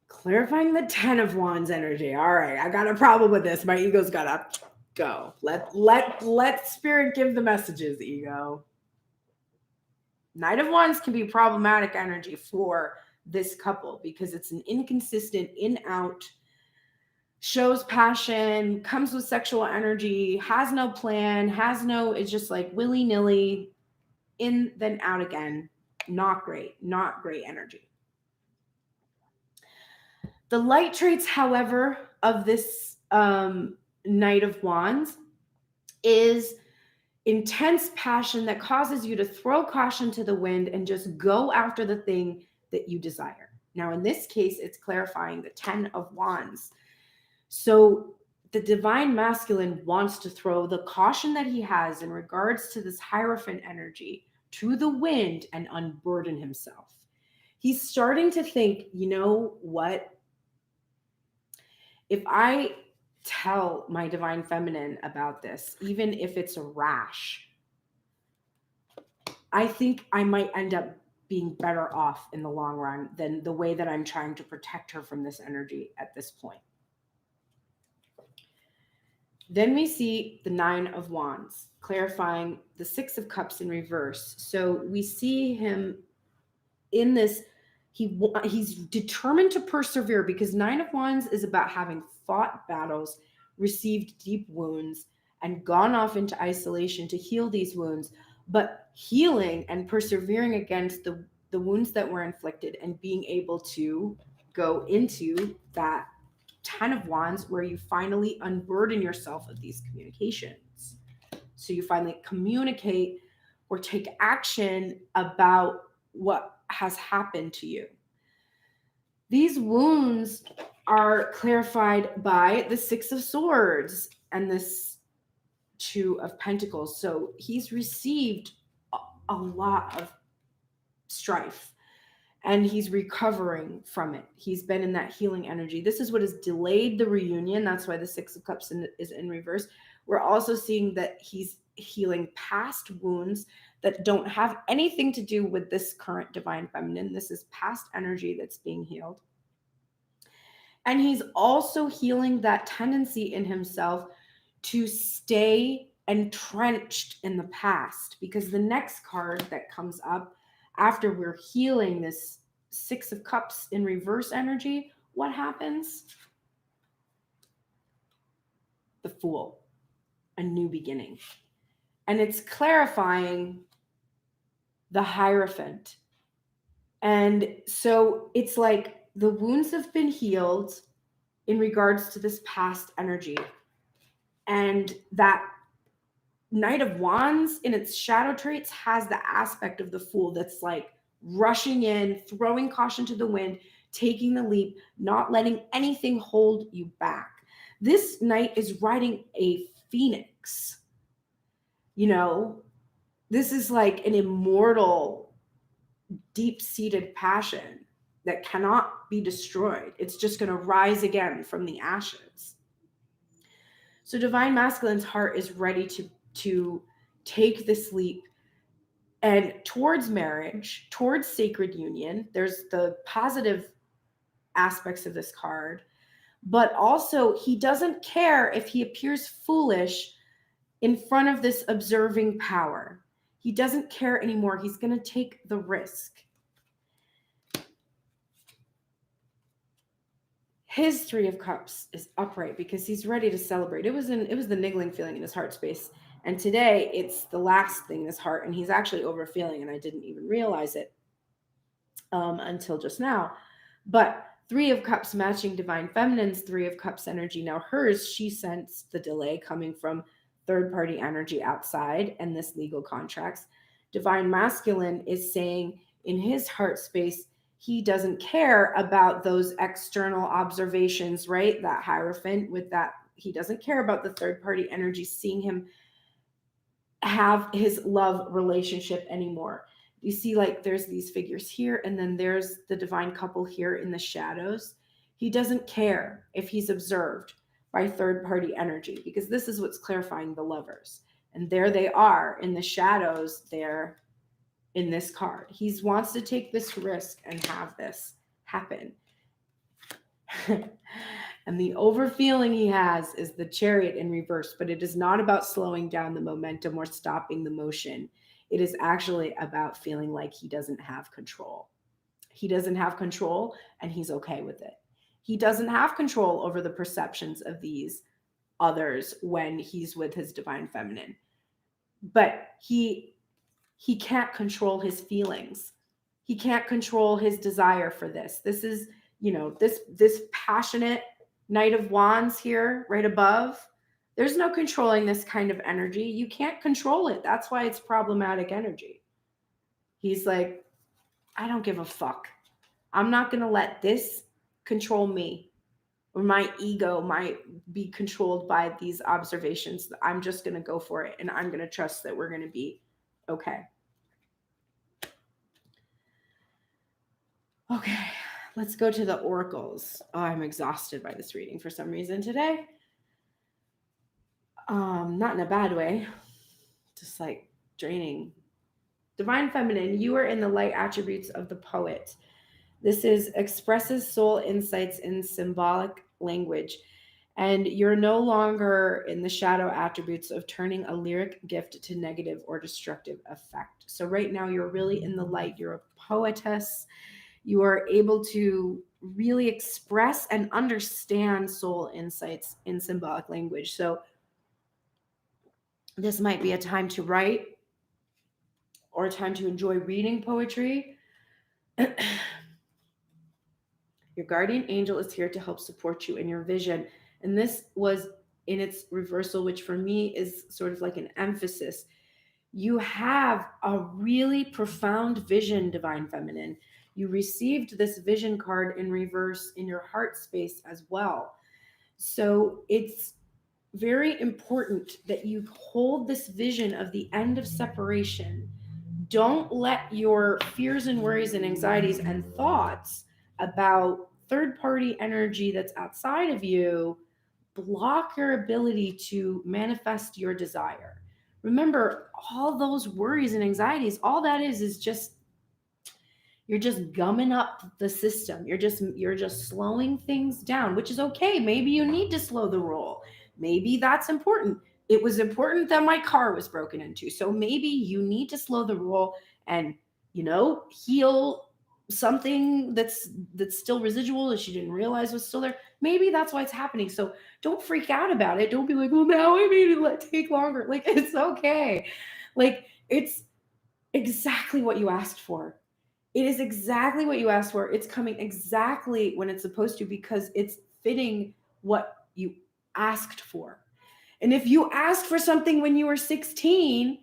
Clarifying the 10 of Wands energy. All right, I got a problem with this. My ego's gotta go. Let spirit give the messages, ego. Knight of Wands can be problematic energy for this couple because it's an inconsistent in-out, shows passion, comes with sexual energy, has no plan, it's just like willy-nilly, in then out again. Not great energy. The light traits, however, of this Knight of Wands is intense passion that causes you to throw caution to the wind and just go after the thing that you desire. Now, in this case, it's clarifying the 10 of Wands. So the Divine Masculine wants to throw the caution that he has in regards to this Hierophant energy to the wind and unburden himself. He's starting to think, you know what? If I tell my Divine Feminine about this, even if it's a rash, I think I might end up being better off in the long run than the way that I'm trying to protect her from this energy at this point. Then we see the 9 of Wands, clarifying the 6 of Cups in reverse. So we see him in this, he's determined to persevere because 9 of Wands is about having fought battles, received deep wounds, and gone off into isolation to heal these wounds, but healing and persevering against the wounds that were inflicted and being able to go into that 10 of Wands where you finally unburden yourself of these communications. So you finally communicate or take action about what has happened to you. These wounds are clarified by the 6 of Swords and this 2 of Pentacles. So he's received a lot of strife and he's recovering from it. He's been in that healing energy. This is what has delayed the reunion. That's why the 6 of Cups is in reverse. We're also seeing that he's healing past wounds that don't have anything to do with this current Divine Feminine. This is past energy that's being healed. And he's also healing that tendency in himself to stay entrenched in the past, because the next card that comes up after we're healing this 6 of Cups in reverse energy, what happens? The Fool, a new beginning. And it's clarifying the Hierophant. And so it's like the wounds have been healed in regards to this past energy. And that Knight of Wands in its shadow traits has the aspect of the Fool that's like rushing in, throwing caution to the wind, taking the leap, not letting anything hold you back. This knight is riding a phoenix. You know, this is like an immortal, deep-seated passion that cannot be destroyed. It's just going to rise again from the ashes. So Divine Masculine's heart is ready to take this leap and towards marriage, towards sacred union. There's the positive aspects of this card, but also he doesn't care if he appears foolish in front of this observing power. He doesn't care anymore. He's going to take the risk. His 3 of Cups is upright because he's ready to celebrate. It was the niggling feeling in his heart space. And today it's the last thing in his heart, and he's actually over feeling, and I didn't even realize it until just now. But 3 of Cups matching Divine Feminine's 3 of Cups energy. Now hers, she sensed the delay coming from third-party energy outside and this legal contracts. Divine Masculine is saying in his heart space, He doesn't care about those external observations, right? That Hierophant with that, he doesn't care about the third party energy seeing him have his love relationship anymore. You see, like, there's these figures here, and then there's the divine couple here in the shadows. He doesn't care if he's observed by third party energy, because this is what's clarifying the lovers. And there they are in the shadows there in this card. He wants to take this risk and have this happen. And the overfeeling he has is the Chariot in reverse, but it is not about slowing down the momentum or stopping the motion. It is actually about feeling like he doesn't have control. He doesn't have control, and he's okay with it. He doesn't have control over the perceptions of these others when he's with his divine feminine. But he can't control his feelings. He can't control his desire for this. This is, this passionate Knight of Wands here, right above. There's no controlling this kind of energy. You can't control it. That's why it's problematic energy. He's like, I don't give a fuck. I'm not going to let this control me, or my ego might be controlled by these observations. I'm just going to go for it, and I'm going to trust that we're going to be okay. Okay, let's go to the oracles. Oh, I'm exhausted by this reading for some reason today. Not in a bad way, just like draining. Divine Feminine, you are in the light attributes of the poet. This expresses soul insights in symbolic language, and you're no longer in the shadow attributes of turning a lyric gift to negative or destructive effect. So right now you're really in the light. You're a poetess. You are able to really express and understand soul insights in symbolic language. So this might be a time to write or a time to enjoy reading poetry. Your guardian angel is here to help support you in your vision. And this was in its reversal, which for me is sort of like an emphasis. You have a really profound vision, Divine Feminine. You received this vision card in reverse in your heart space as well. So it's very important that you hold this vision of the end of separation. Don't let your fears and worries and anxieties and thoughts about third-party energy that's outside of you block your ability to manifest your desire. Remember, all those worries and anxieties, all that is just, you're just gumming up the system. You're just slowing things down, which is okay. Maybe you need to slow the roll. Maybe that's important. It was important that my car was broken into. So maybe you need to slow the roll and, heal something that's still residual that she didn't realize was still there. Maybe that's why it's happening. So don't freak out about it. Don't be like, well, now I made it take longer. Like, it's okay. Like, it's exactly what you asked for. It is exactly what you asked for. It's coming exactly when it's supposed to, because it's fitting what you asked for. And if you asked for something when you were 16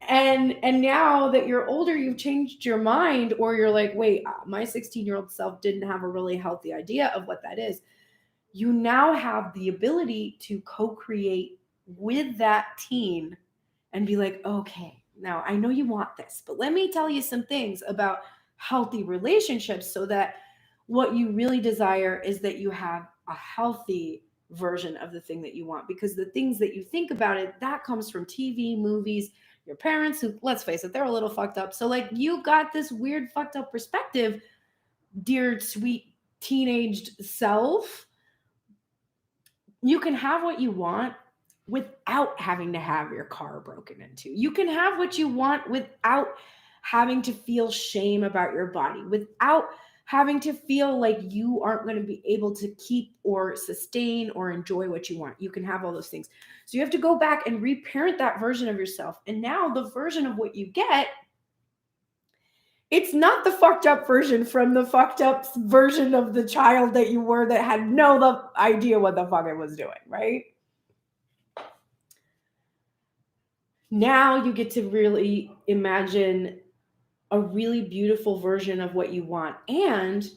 and now that you're older, you've changed your mind, or you're like, wait, my 16-year-old self didn't have a really healthy idea of what that is. You now have the ability to co-create with that teen and be like, okay, now I know you want this, but let me tell you some things about healthy relationships so that what you really desire is that you have a healthy version of the thing that you want. Because the things that you think about it, that comes from TV, movies, your parents, who, let's face it, they're a little fucked up. So like, you got this weird fucked up perspective, dear sweet teenaged self. You can have what you want without having to have your car broken into. You can have what you want without having to feel shame about your body, without having to feel like you aren't going to be able to keep or sustain or enjoy what you want. You can have all those things. So you have to go back and reparent that version of yourself. And now the version of what you get, it's not the fucked up version from the fucked up version of the child that you were that had no idea what the fuck it was doing, right? Now you get to really imagine a really beautiful version of what you want. And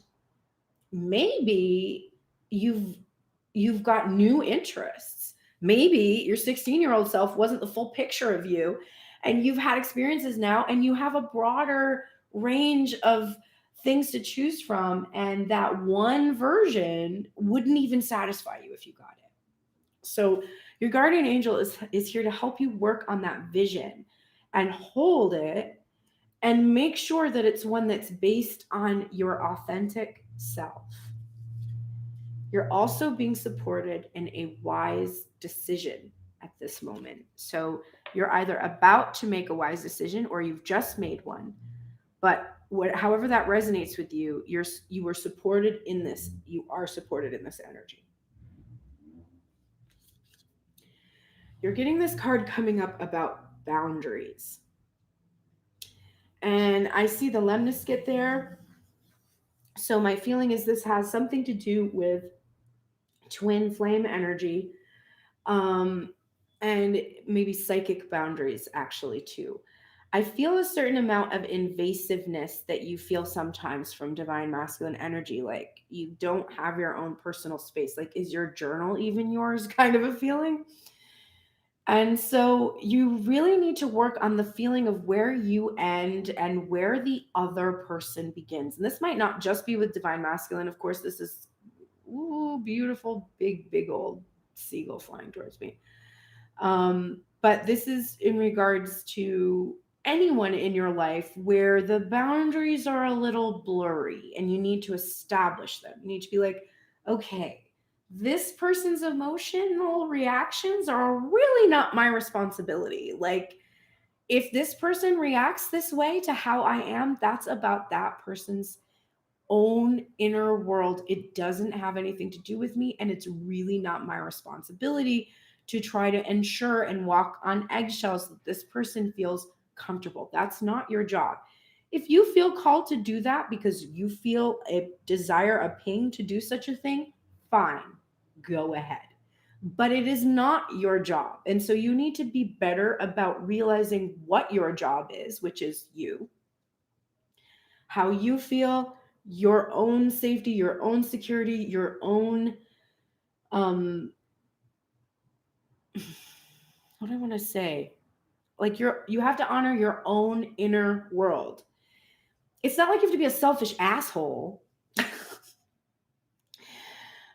maybe you've got new interests. Maybe your 16-year-old self wasn't the full picture of you, and you've had experiences now, and you have a broader range of things to choose from, and that one version wouldn't even satisfy you if you got it. So your guardian angel is here to help you work on that vision and hold it and make sure that it's one that's based on your authentic self. You're also being supported in a wise decision at this moment. So you're either about to make a wise decision or you've just made one. But however that resonates with you, you were supported in this. You are supported in this energy. You're getting this card coming up about boundaries. And I see the lemniscate there. So my feeling is this has something to do with twin flame energy, and maybe psychic boundaries actually too. I feel a certain amount of invasiveness that you feel sometimes from divine masculine energy. Like you don't have your own personal space. Like, is your journal even yours? Kind of a feeling. And so you really need to work on the feeling of where you end and where the other person begins. And this might not just be with divine masculine. Of course, this is beautiful, big old seagull flying towards me. But this is in regards to anyone in your life where the boundaries are a little blurry and you need to establish them. You need to be like, okay, this person's emotional reactions are really not my responsibility. Like, if this person reacts this way to how I am, that's about that person's own inner world. It doesn't have anything to do with me, and it's really not my responsibility to try to ensure and walk on eggshells that this person feels comfortable. That's not your job. If you feel called to do that because you feel a desire, a ping to do such a thing, fine, go ahead. But it is not your job. And so you need to be better about realizing what your job is, which is you, how you feel, your own safety, your own security, your own what do I want to say? Like you have to honor your own inner world. It's not like you have to be a selfish asshole.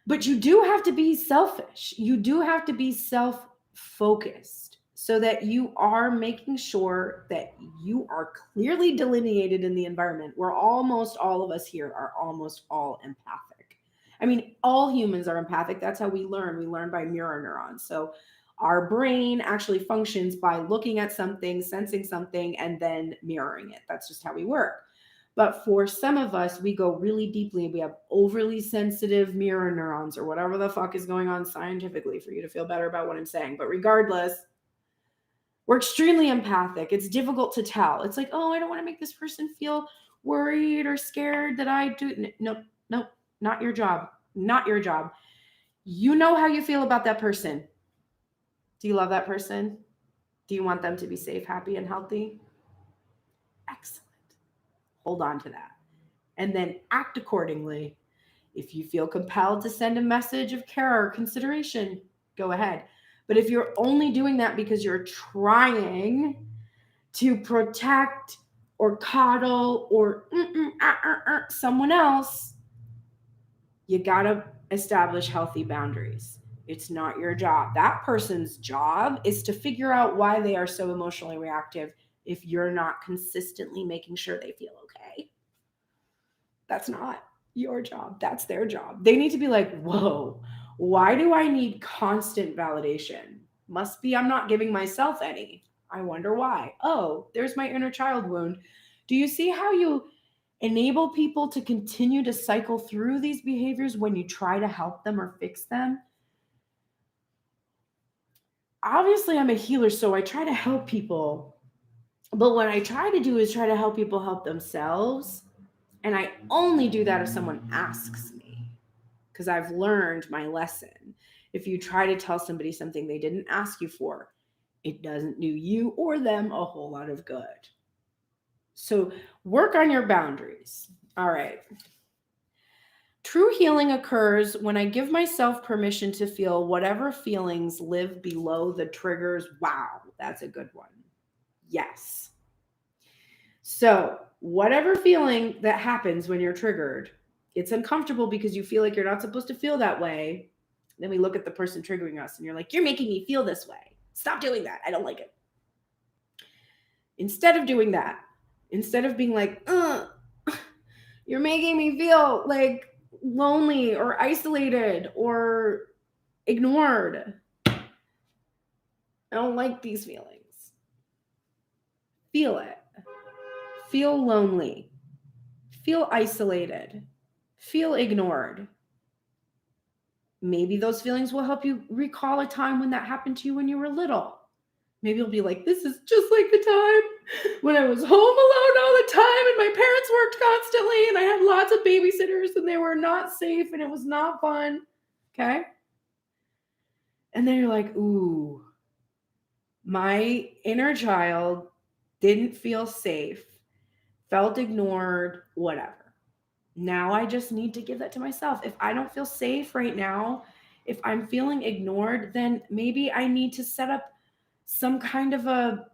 But you do have to be selfish. You do have to be self-focused so that you are making sure that you are clearly delineated in the environment where almost all of us here are almost all empathic. I mean, all humans are empathic. That's how we learn. We learn by mirror neurons. So our brain actually functions by looking at something, sensing something, and then mirroring it. That's just how we work. But for some of us, we go really deeply. We have overly sensitive mirror neurons or whatever the fuck is going on scientifically for you to feel better about what I'm saying. But regardless, we're extremely empathic. It's difficult to tell. It's like, oh, I don't want to make this person feel worried or scared that I do. Nope, not your job. Not your job. You know how you feel about that person. Do you love that person? Do you want them to be safe, happy, and healthy? Excellent. Hold on to that. And then act accordingly. If you feel compelled to send a message of care or consideration, go ahead. But if you're only doing that because you're trying to protect or coddle or someone else, you got to establish healthy boundaries. It's not your job. That person's job is to figure out why they are so emotionally reactive if you're not consistently making sure they feel okay. That's not your job. That's their job. They need to be like, whoa, why do I need constant validation? Must be I'm not giving myself any. I wonder why. Oh, there's my inner child wound. Do you see how you enable people to continue to cycle through these behaviors when you try to help them or fix them? Obviously, I'm a healer, so I try to help people. But what I try to do is try to help people help themselves. And I only do that if someone asks me, because I've learned my lesson. If you try to tell somebody something they didn't ask you for, it doesn't do you or them a whole lot of good. So Work on your boundaries. All right. True healing occurs when I give myself permission to feel whatever feelings live below the triggers. Wow, that's a good one. Yes. So, whatever feeling that happens when you're triggered, it's uncomfortable because you feel like you're not supposed to feel that way. Then we look at the person triggering us and you're like, you're making me feel this way. Stop doing that. I don't like it. Instead of doing that, instead of being like, you're making me feel like lonely or isolated or ignored. I don't like these feelings. Feel it. Feel lonely. Feel isolated. Feel ignored. Maybe those feelings will help you recall a time when that happened to you when you were little. Maybe you'll be like, this is just like the time when I was home alone all the time and my parents worked constantly and I had lots of babysitters and they were not safe and it was not fun. Okay? And then you're like, ooh, my inner child didn't feel safe, felt ignored, whatever. Now I just need to give that to myself. If I don't feel safe right now, if I'm feeling ignored, then maybe I need to set up some kind of a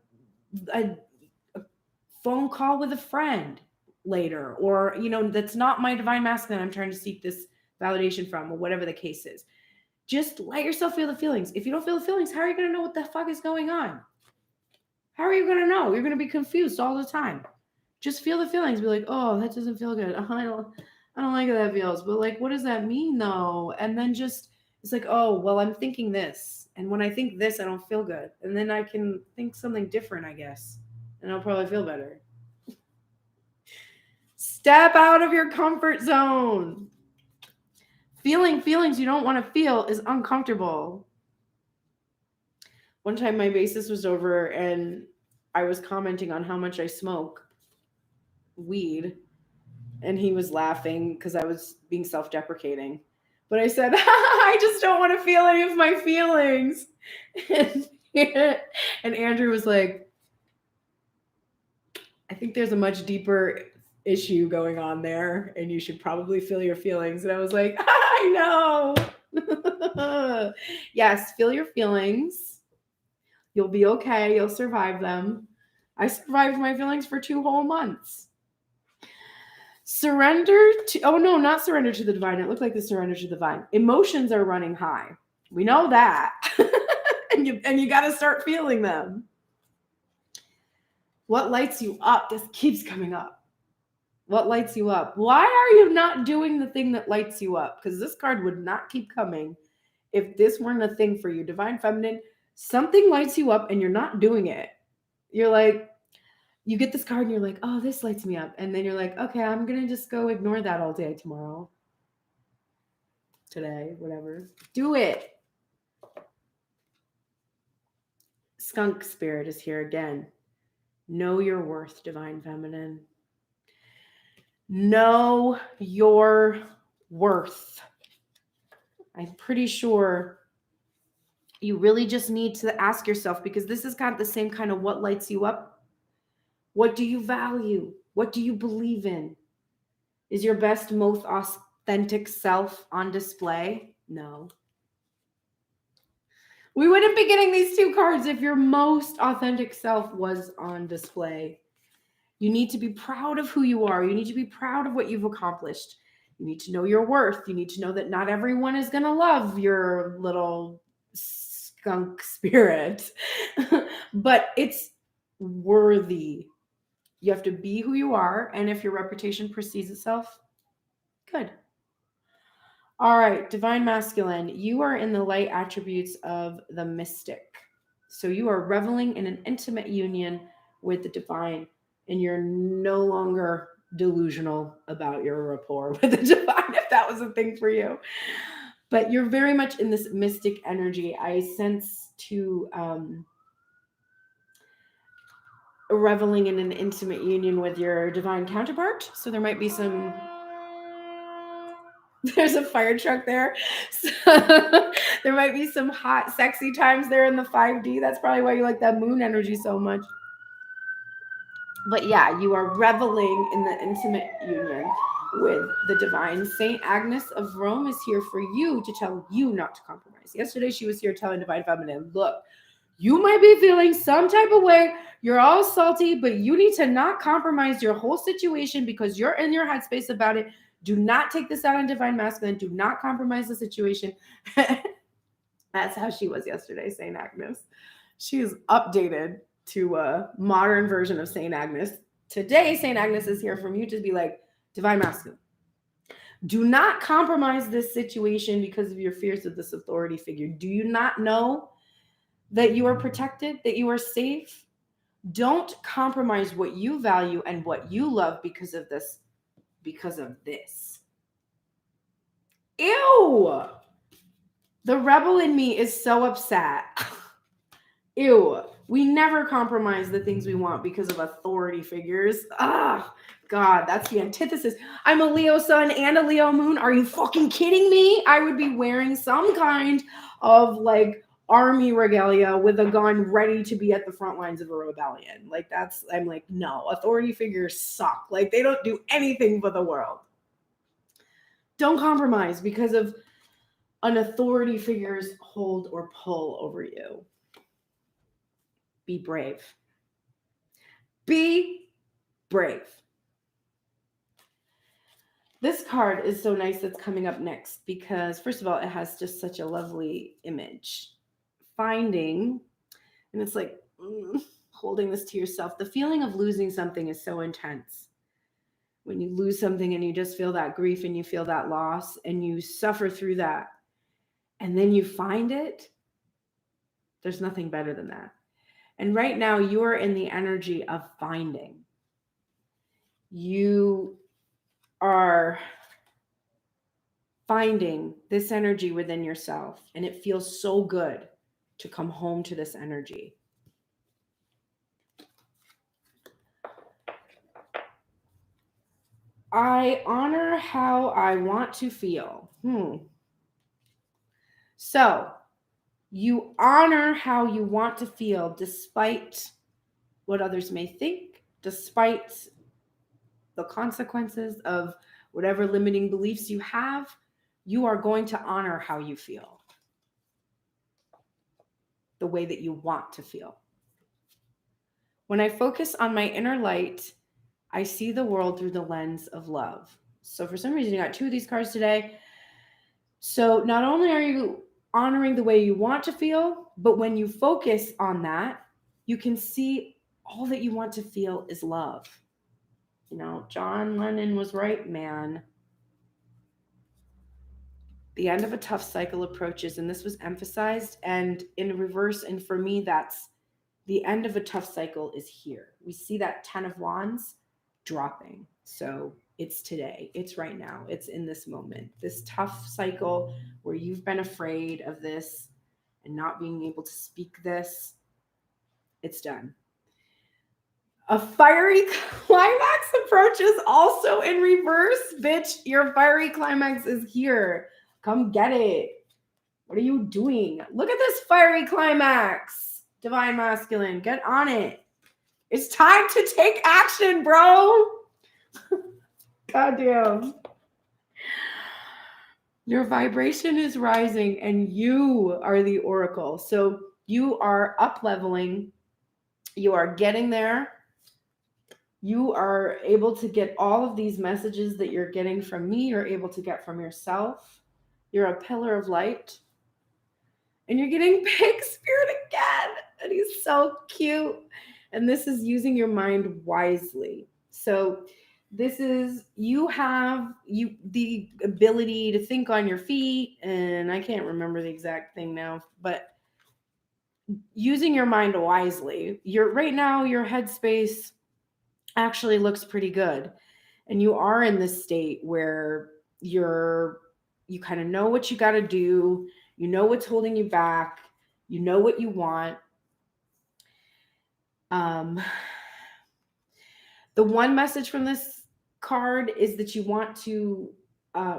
phone call with a friend later, or, that's not my divine masculine I'm trying to seek this validation from, or whatever the case is. Just let yourself feel the feelings. If you don't feel the feelings, how are you going to know what the fuck is going on? How are you going to know? You're going to be confused all the time. Just feel the feelings. Be like, oh, that doesn't feel good. I don't like how that feels. But like, what does that mean though? And then it's like, oh, well, I'm thinking this. And when I think this, I don't feel good. And then I can think something different, I guess. And I'll probably feel better. Step out of your comfort zone. Feeling feelings you don't want to feel is uncomfortable. One time my bassist was over and I was commenting on how much I smoke weed, and he was laughing because I was being self-deprecating. But I said, I just don't want to feel any of my feelings. And Andrew was like, I think there's a much deeper issue going on there, and you should probably feel your feelings. And I was like, I know. Yes, feel your feelings. You'll be okay. You'll survive them. I survived my feelings for 2 whole months. Not surrender to the divine. It looked like the surrender to the divine. Emotions are running high. We know that. and you got to start feeling them. What lights you up? This keeps coming up. What lights you up? Why are you not doing the thing that lights you up? Because this card would not keep coming if this weren't a thing for you. Divine Feminine, something lights you up and you're not doing it. You're like, you get this card and you're like, oh, this lights me up. And then you're like, okay, I'm going to just go ignore that all day tomorrow. Today, whatever. Do it. Skunk Spirit is here again. Know your worth, Divine Feminine. Know your worth. I'm pretty sure you really just need to ask yourself, because this has got the same kind of what lights you up. What do you value? What do you believe in? Is your best, most authentic self on display? No. We wouldn't be getting these 2 cards if your most authentic self was on display. You need to be proud of who you are. You need to be proud of what you've accomplished. You need to know your worth. You need to know that not everyone is going to love your little skunk spirit, but it's worthy. You have to be who you are, and if your reputation precedes itself, good. All right, Divine Masculine, you are in the light attributes of the mystic. So you are reveling in an intimate union with the divine, and you're no longer delusional about your rapport with the divine, if that was a thing for you. But you're very much in this mystic energy. I sense reveling in an intimate union with your divine counterpart. So there might be some, there's a fire truck there. So there might be some hot, sexy times there in the 5D. That's probably why you like that moon energy so much. But yeah, you are reveling in the intimate union with the divine. Saint Agnes of Rome is here for you to tell you not to compromise. Yesterday, she was here telling Divine Feminine, look, you might be feeling some type of way. You're all salty, but you need to not compromise your whole situation because you're in your headspace about it. Do not take this out on Divine Masculine. Do not compromise the situation. That's how she was yesterday, Saint Agnes. She is updated to a modern version of Saint Agnes. Today, Saint Agnes is here from you to be like, Divine Masculine, do not compromise this situation because of your fears of this authority figure. Do you not know that you are protected, that you are safe? Don't compromise what you value and what you love because of this. Because of this. Ew! The rebel in me is so upset. Ew. We never compromise the things we want because of authority figures. Ah, God, that's the antithesis. I'm a Leo sun and a Leo moon. Are you fucking kidding me? I would be wearing some kind of like army regalia with a gun ready to be at the front lines of a rebellion. Like I'm like, no, authority figures suck. Like they don't do anything for the world. Don't compromise because of an authority figure's hold or pull over you. Be brave. Be brave. This card is so nice that's coming up next because, first of all, it has just such a lovely image. Finding, and it's like holding this to yourself. The feeling of losing something is so intense. When you lose something and you just feel that grief and you feel that loss and you suffer through that and then you find it, there's nothing better than that. And right now, you are in the energy of finding. You are finding this energy within yourself, and it feels so good to come home to this energy. I honor how I want to feel. So, you honor how you want to feel despite what others may think, despite the consequences of whatever limiting beliefs you have. You are going to honor how you feel, the way that you want to feel. When I focus on my inner light, I see the world through the lens of love. So for some reason, you got two of these cards today. So not only are you honoring the way you want to feel, but when you focus on that, you can see all that you want to feel is love. You know, John Lennon was right, man. The end of a tough cycle approaches, and this was emphasized, and in reverse, and for me, that's the end of a tough cycle is here. We see that 10 of Wands dropping. So it's today, it's right now, it's in this moment. This tough cycle where you've been afraid of this and not being able to speak this, it's done. A fiery climax approaches also in reverse. Bitch, your fiery climax is here. Come get it. What are you doing? Look at this fiery climax. Divine Masculine, get on it. It's time to take action, bro. Goddamn. Your vibration is rising and you are the oracle. So you are up leveling. You are getting there. You are able to get all of these messages that you're getting from me. You're able to get from yourself. You're a pillar of light. And you're getting Pig Spirit again. And he's so cute. And this is using your mind wisely. So this is, you have the ability to think on your feet. And I can't remember the exact thing now, but using your mind wisely. Right now, your headspace actually looks pretty good. And you are in this state where you kind of know what you got to do. You know what's holding you back. You know what you want. The one message from this card is that you want to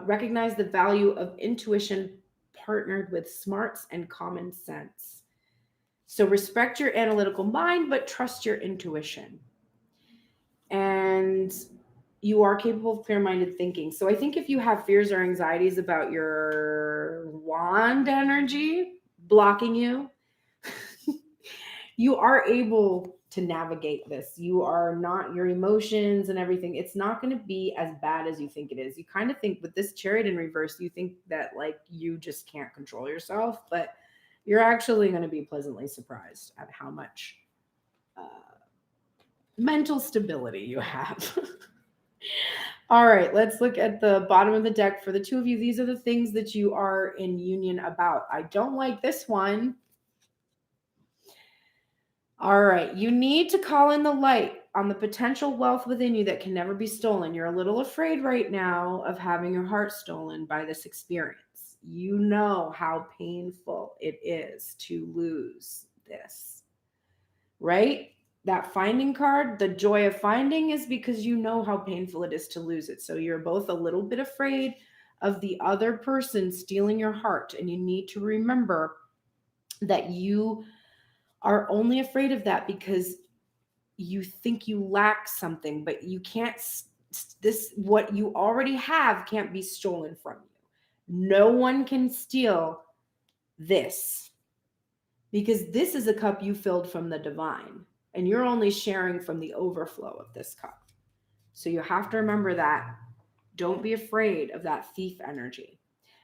recognize the value of intuition partnered with smarts and common sense. So respect your analytical mind, but trust your intuition. and you are capable of clear-minded thinking. So I think if you have fears or anxieties about your wand energy blocking you, you are able to navigate this. You are not, your emotions and everything, it's not going to be as bad as you think it is. You kind of think with this Chariot in reverse, you think that like you just can't control yourself, but you're actually going to be pleasantly surprised at how much mental stability you have. All right, let's look at the bottom of the deck for the two of you. These are the things that you are in union about. I don't like this one. All right, you need to call in the light on the potential wealth within you that can never be stolen. You're a little afraid right now of having your heart stolen by this experience. You know how painful it is to lose this, right? That finding card, the joy of finding, is because you know how painful it is to lose it. So you're both a little bit afraid of the other person stealing your heart. And you need to remember that you are only afraid of that because you think you lack something, but you can't, this, what you already have can't be stolen from you. No one can steal this, because this is a cup you filled from the divine, and you're only sharing from the overflow of this cup. So you have to remember that. Don't be afraid of that thief energy.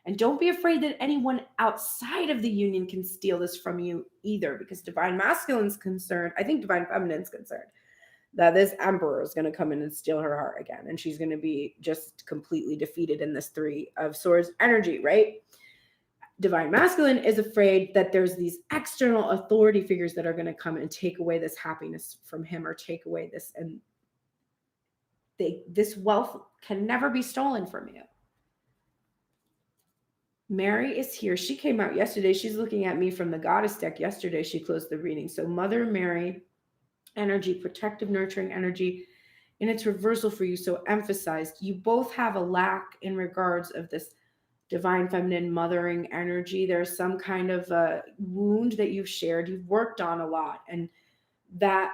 And don't be afraid that anyone outside of the union can steal this from you either, because divine masculine's concerned, I think divine feminine's concerned, that this emperor is going to come in and steal her heart again. And she's going to be just completely defeated in this 3 of Swords energy, right? Divine masculine is afraid that there's these external authority figures that are going to come and take away this happiness from him, or take away this, and this wealth can never be stolen from you. Mary is here. She came out yesterday. She's looking at me from the goddess deck. Yesterday, she closed the reading. So Mother Mary energy, protective, nurturing energy, and it's reversal for you. So emphasized, you both have a lack in regards of this divine feminine mothering energy. There's some kind of a wound that you've shared, you've worked on a lot, and that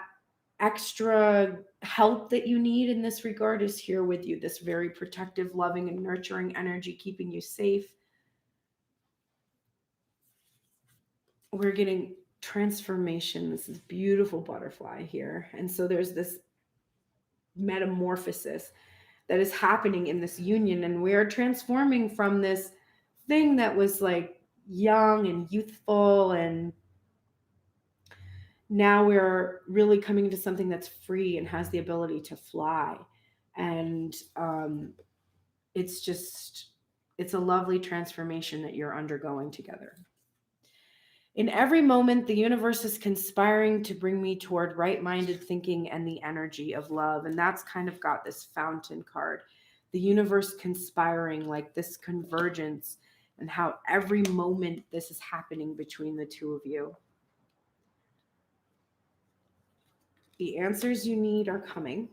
extra help that you need in this regard is here with you. This very protective, loving, and nurturing energy, keeping you safe. We're getting transformation. This is beautiful butterfly here. And so there's this metamorphosis that is happening in this union, and we're transforming from this thing that was like young and youthful, and now we're really coming to something that's free and has the ability to fly. And it's a lovely transformation that you're undergoing together. In every moment, the universe is conspiring to bring me toward right-minded thinking and the energy of love. And that's kind of got this fountain card. The universe conspiring, like this convergence, and how every moment this is happening between the two of you. The answers you need are coming.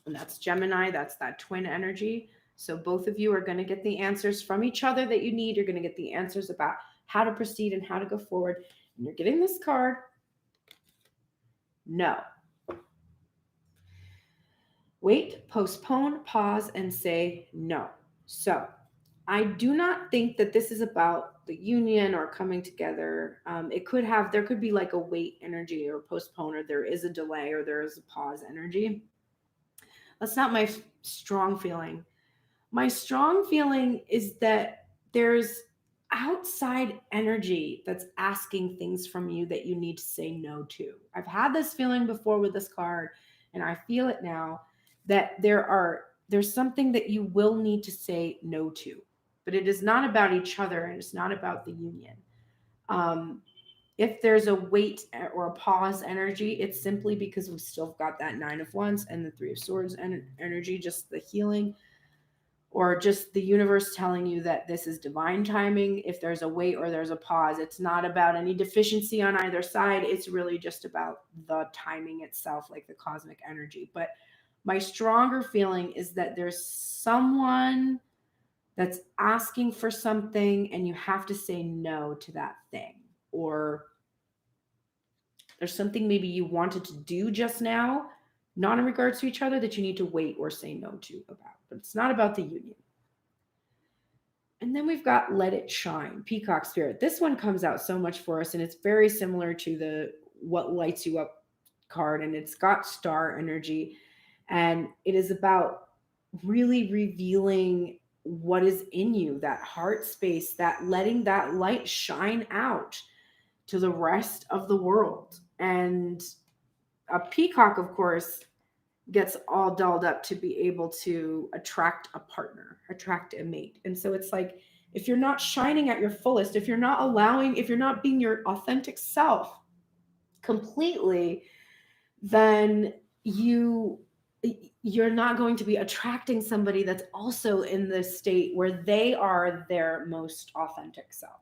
And that's Gemini. That's that twin energy. So both of you are going to get the answers from each other that you need. You're going to get the answers about how to proceed and how to go forward. And you're getting this card. No. Wait, postpone, pause, and say no. So I do not think that this is about the union or coming together. There could be like a wait energy or postpone, or there is a delay, or there is a pause energy. That's not my strong feeling. My strong feeling is that there's outside energy that's asking things from you that you need to say no to. I've had this feeling before with this card, and I feel it now, that there's something that you will need to say no to, but it is not about each other, and it's not about the union. If there's a wait or a pause energy, it's simply because we've still got that 9 of Wands and the 3 of Swords energy, just the healing, or just the universe telling you that this is divine timing. If there's a wait or there's a pause, it's not about any deficiency on either side. It's really just about the timing itself, like the cosmic energy. But my stronger feeling is that there's someone that's asking for something, and you have to say no to that thing. Or there's something maybe you wanted to do just now, not in regards to each other, that you need to wait or say no to about. But it's not about the union. And then we've got Let It Shine, Peacock Spirit. This one comes out so much for us, and it's very similar to the What Lights You Up card, and it's got star energy. And it is about really revealing what is in you, that heart space, that letting that light shine out to the rest of the world. And a peacock, of course, gets all dolled up to be able to attract a partner, attract a mate. And so it's like, if you're not shining at your fullest, if you're not allowing, if you're not being your authentic self completely, then you're not going to be attracting somebody that's also in this state where they are their most authentic self.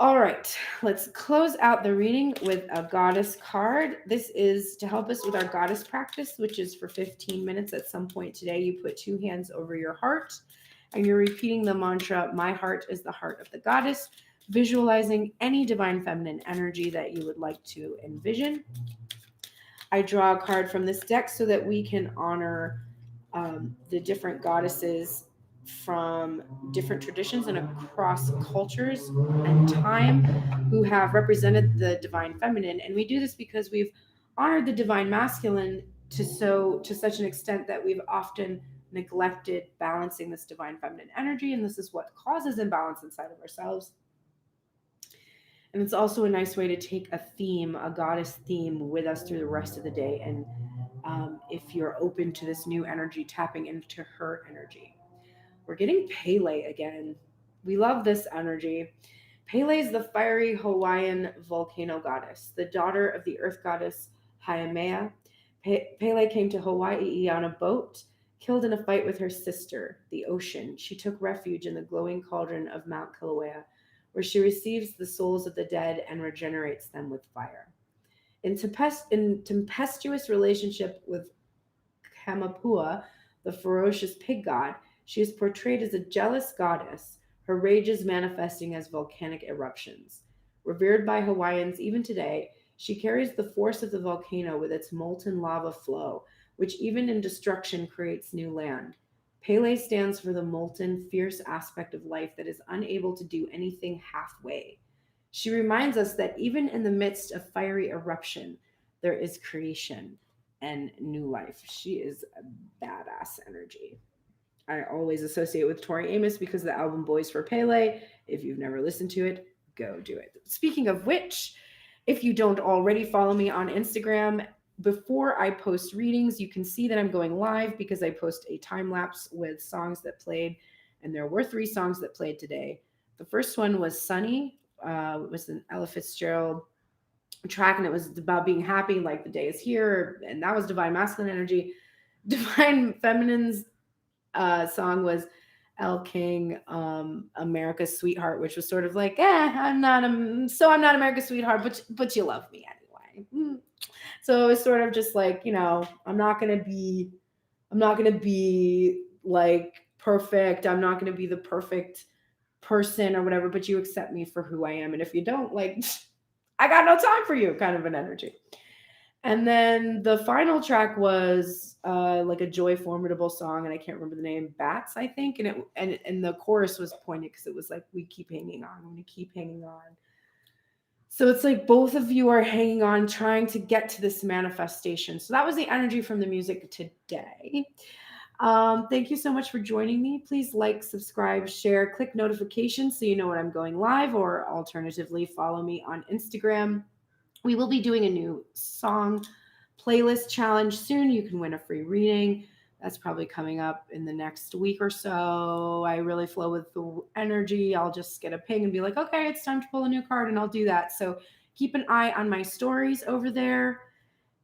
All right, let's close out the reading with a goddess card. This is to help us with our goddess practice, which is for 15 minutes at some point today. You put 2 hands over your heart and you're repeating the mantra, my heart is the heart of the goddess, visualizing any divine feminine energy that you would like to envision. I draw a card from this deck so that we can honor the different goddesses from different traditions and across cultures and time who have represented the divine feminine. And we do this because we've honored the divine masculine to such an extent that we've often neglected balancing this divine feminine energy. And this is what causes imbalance inside of ourselves. And it's also a nice way to take a theme, a goddess theme, with us through the rest of the day. And if you're open to this new energy, tapping into her energy. We're getting Pele again. We love this energy. Pele is the fiery Hawaiian volcano goddess, the daughter of the earth goddess Haimea. Pele came to Hawaii on a boat, killed in a fight with her sister, the ocean. She took refuge in the glowing cauldron of Mount Kilauea, where she receives the souls of the dead and regenerates them with fire. In tempestuous relationship with Kamapua, the ferocious pig god, she is portrayed as a jealous goddess, her rages manifesting as volcanic eruptions. Revered by Hawaiians even today, she carries the force of the volcano with its molten lava flow, which even in destruction creates new land. Pele stands for the molten, fierce aspect of life that is unable to do anything halfway. She reminds us that even in the midst of fiery eruption, there is creation and new life. She is a badass energy. I always associate with Tori Amos because of the album Boys for Pele. If you've never listened to it, go do it. Speaking of which, if you don't already follow me on Instagram, before I post readings, you can see that I'm going live because I post a time lapse with songs that played, and there were 3 songs that played today. The first one was Sunny. It was an Ella Fitzgerald track, and it was about being happy, like the day is here, and that was divine masculine energy. Divine feminine's song was Elle King, America's Sweetheart, which was sort of like, I'm not America's sweetheart, but you love me anyway. So it was sort of just like, I'm not gonna be like perfect. I'm not gonna be the perfect person or whatever, but you accept me for who I am. And if you don't, like, I got no time for you, kind of an energy. And then the final track was like a Joy Formidable song, and I can't remember the name, Bats, I think. And the chorus was pointed because it was like, we keep hanging on, I'm gonna keep hanging on. So it's like both of you are hanging on, trying to get to this manifestation. So that was the energy from the music today. Thank you so much for joining me. Please like, subscribe, share, click notifications so you know when I'm going live, or alternatively, follow me on Instagram. We will be doing a new song playlist challenge soon. You can win a free reading. That's probably coming up in the next week or so. I really flow with the energy. I'll just get a ping and be like, okay, it's time to pull a new card, and I'll do that. So keep an eye on my stories over there.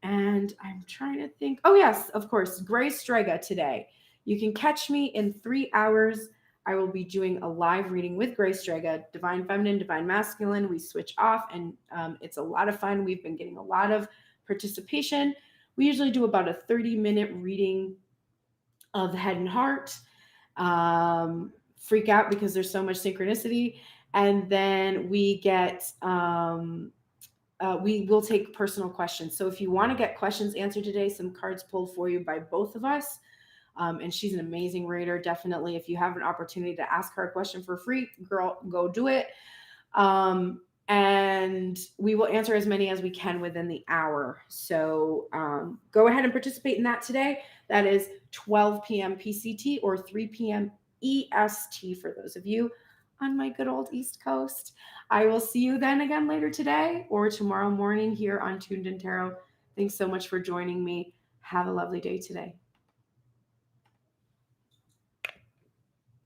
And I'm trying to think. Oh, yes, of course, Grace Strega today. You can catch me in 3 hours. I will be doing a live reading with Grace Strega, Divine Feminine, Divine Masculine. We switch off, and it's a lot of fun. We've been getting a lot of participation. We usually do about a 30-minute reading of the head and heart. Freak out because there's so much synchronicity. And then we get we will take personal questions. So if you want to get questions answered today, some cards pulled for you by both of us. And she's an amazing reader. Definitely, if you have an opportunity to ask her a question for free, girl, go do it. And we will answer as many as we can within the hour. So go ahead and participate in that today. That is 12 p.m. PCT or 3 p.m. EST for those of you on my good old East Coast. I will see you then again later today or tomorrow morning here on Tuned in Tarot. Thanks so much for joining me. Have a lovely day today.